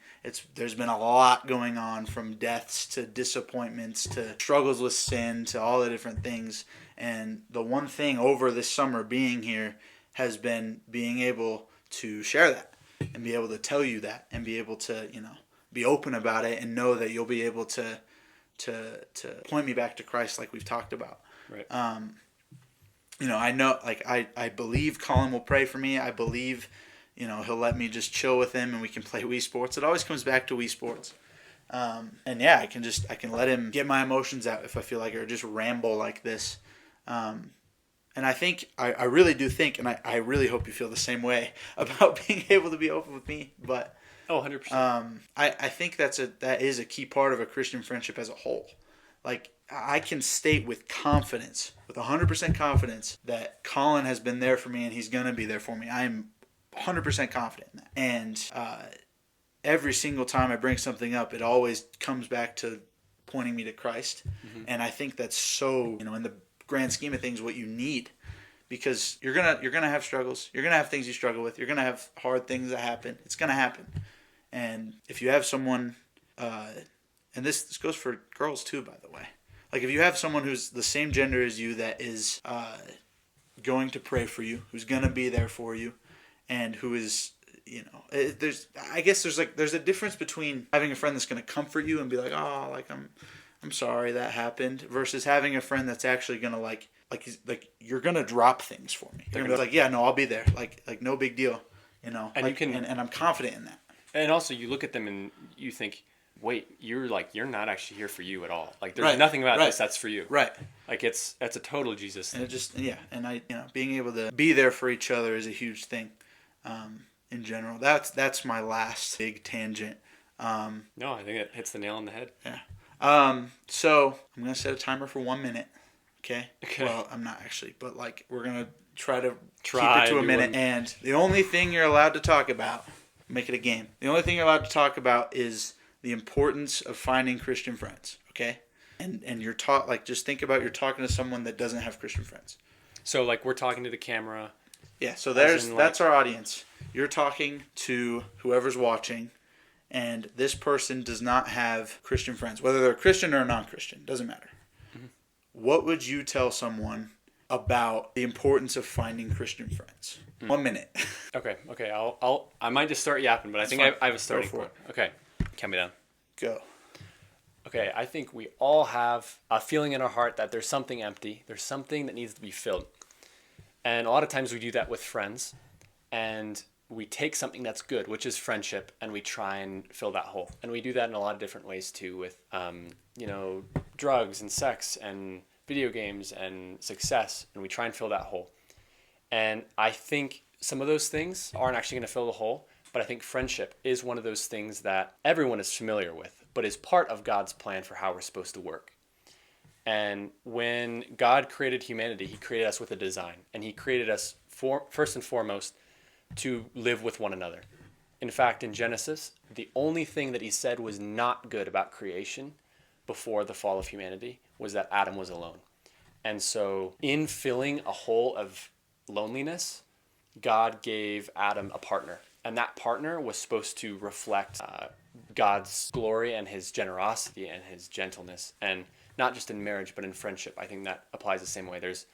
There's been a lot going on, from deaths to disappointments to struggles with sin to all the different things. And the one thing over this summer being here has been being able to share that and be able to tell you that and be able to, be open about it and know that you'll be able to point me back to Christ like we've talked about. Right. I know, like, I believe Collin will pray for me. I believe, he'll let me just chill with him and we can play Wii Sports. It always comes back to Wii Sports. And yeah, I can let him get my emotions out if I feel like it, or just ramble like this. And I think, I really do think, and I really hope you feel the same way about being able to be open with me. But 100%. I think that is a key part of a Christian friendship as a whole. Like, I can state with confidence, with 100% confidence, that Collin has been there for me and he's going to be there for me. I am 100% confident in that. And every single time I bring something up, it always comes back to pointing me to Christ. Mm-hmm. And I think that's so, in the grand scheme of things, what you need. Because you're gonna have struggles. You're gonna have things you struggle with. You're gonna have hard things that happen. It's gonna happen. And if you have someone, and this goes for girls too, by the way. Like, if you have someone who's the same gender as you that is going to pray for you, who's going to be there for you, and who is, there's a difference between having a friend that's going to comfort you and be like, oh, like, I'm sorry that happened, versus having a friend that's actually going to like you're going to drop things for me. You're going to be like, yeah, no, I'll be there. Like no big deal, And and I'm confident in that. And also you look at them and you think, wait, you're not actually here for you at all. Like, there's nothing about this that's for you. Right. Like, that's a total Jesus thing. And it just, and being able to be there for each other is a huge thing. In general, that's my last big tangent. No, I think it hits the nail on the head. Yeah. So I'm gonna set a timer for 1 minute. Okay. Well, I'm not actually, but we're gonna try to keep it to a minute. And the only thing you're allowed to talk about, make it a game. The only thing you're allowed to talk about is the importance of finding Christian friends, okay? And you're just think about you're talking to someone that doesn't have Christian friends. So we're talking to the camera. Yeah, so that's our audience. You're talking to whoever's watching, and this person does not have Christian friends, whether they're Christian or non-Christian, doesn't matter. Mm-hmm. What would you tell someone about the importance of finding Christian friends? 1 minute. Okay. I might just start yapping, but I think I have a starting point. Okay. Count me down. Go. Okay, I think we all have a feeling in our heart that there's something empty. There's something that needs to be filled. And a lot of times we do that with friends. And we take something that's good, which is friendship, and we try and fill that hole. And we do that in a lot of different ways too, with, drugs and sex and video games and success. And we try and fill that hole. And I think some of those things aren't actually going to fill the hole. But I think friendship is one of those things that everyone is familiar with, but is part of God's plan for how we're supposed to work. And when God created humanity, he created us with a design. And he created us, first and foremost, to live with one another. In fact, in Genesis, the only thing that he said was not good about creation before the fall of humanity was that Adam was alone. And so in filling a hole of loneliness, God gave Adam a partner. And that partner was supposed to reflect God's glory and his generosity and his gentleness. And not just in marriage, but in friendship. I think that applies the same way. There's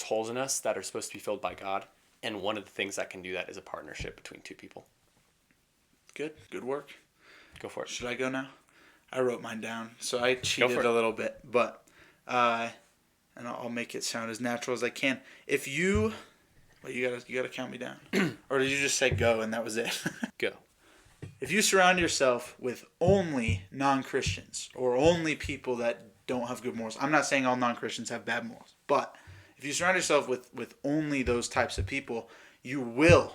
holes in us that are supposed to be filled by God. And one of the things that can do that is a partnership between two people. Good work. Go for it. Should I go now? I wrote mine down. So I cheated a little bit. But, and I'll make it sound as natural as I can. If you... Well, you gotta count me down. Or did you just say go and that was it? Go. If you surround yourself with only non-Christians or only people that don't have good morals, I'm not saying all non-Christians have bad morals, but if you surround yourself with only those types of people, you will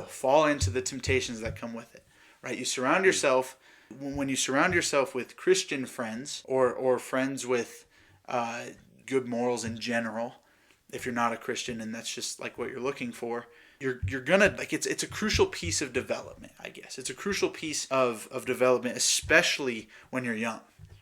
fall into the temptations that come with it, right? You surround yourself, when you surround yourself with Christian friends or friends with good morals in general, if you're not a Christian and that's just what you're looking for, you're gonna it's a crucial piece of development, I guess. It's a crucial piece of development, especially when you're young,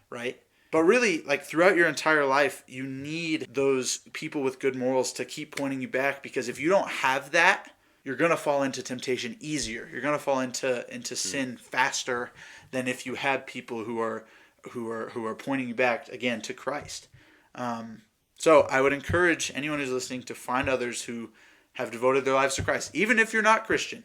right? But really, throughout your entire life, you need those people with good morals to keep pointing you back, because if you don't have that, you're gonna fall into temptation easier. You're gonna fall into sin faster than if you had people who are pointing you back again to Christ. So I would encourage anyone who's listening to find others who have devoted their lives to Christ, even if you're not Christian,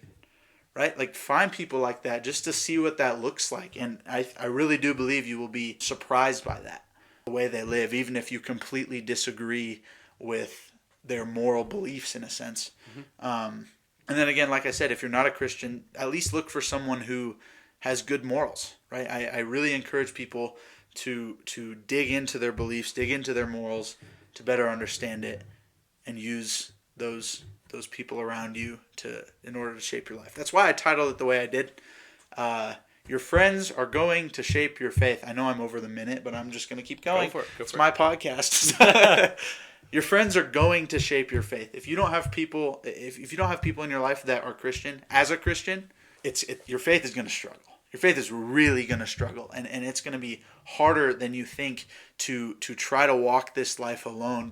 right? Like find people like that just to see what that looks like. And I really do believe you will be surprised by that, the way they live, even if you completely disagree with their moral beliefs in a sense. And then again, like I said, if you're not a Christian, at least look for someone who has good morals, right? I really encourage people to dig into their beliefs, dig into their morals to better understand it and use those people around you in order to shape your life. That's why I titled it the way I did. Your friends are going to shape your faith. I know I'm over the minute, but I'm just going to keep going. Go for it. It's my podcast. Your friends are going to shape your faith. If you don't have people, if you don't have people in your life that are Christian, as a Christian, your faith is going to struggle. Your faith is really going to struggle, and it's going to be harder than you think to try to walk this life alone,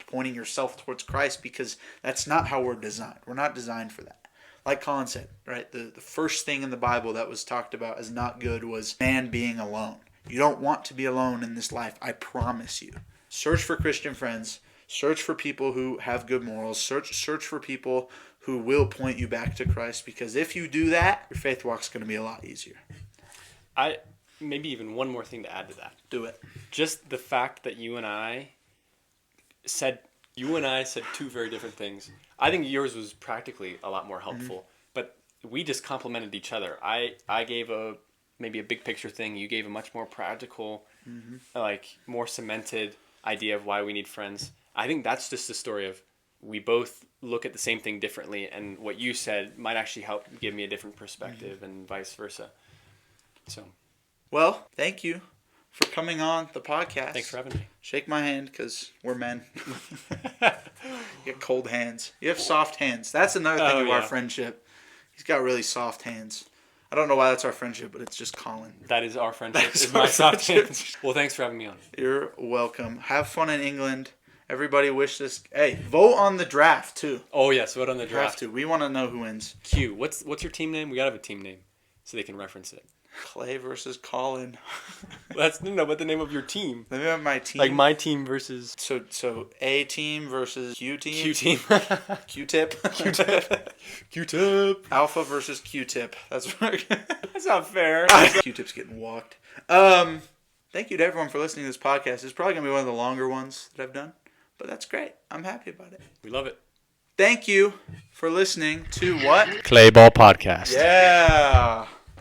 pointing yourself towards Christ, because that's not how we're designed. We're not designed for that. Like Collin said, right? The first thing in the Bible that was talked about as not good was man being alone. You don't want to be alone in this life, I promise you. Search for Christian friends. Search for people who have good morals. Search for people who will point you back to Christ, because if you do that, your faith walk's going to be a lot easier. Maybe even one more thing to add to that. Do it. Just the fact that you and I said two very different things. I think yours was practically a lot more helpful, but we just complemented each other. I gave maybe a big picture thing. You gave a much more practical, more cemented idea of why we need friends. I think that's just the story of we both look at the same thing differently, and what you said might actually help give me a different perspective and vice versa. So, well, thank you for coming on the podcast. Thanks for having me. Shake my hand, because we're men. You get cold hands. You have soft hands. That's another thing of our friendship. He's got really soft hands. I don't know why that's our friendship, but it's just Collin. That is our friendship. It's my soft hands. Well, thanks for having me on. You're welcome. Have fun in England. Everybody wish this. Hey, vote on the draft too. Oh yes, vote on the draft. Have to. We want to know who wins. Q. What's your team name? We gotta have a team name so they can reference it. Clay versus Collin. But the name of your team. The name of my team. Like my team versus. So A team versus Q team. Q team. Q-tip. Q-tip. Q-tip. Alpha versus Q-tip. That's not fair. Q-tip's getting walked. Thank you to everyone for listening to this podcast. It's probably gonna be one of the longer ones that I've done. But that's great. I'm happy about it. We love it. Thank you for listening to what? Clayball Podcast. Yeah.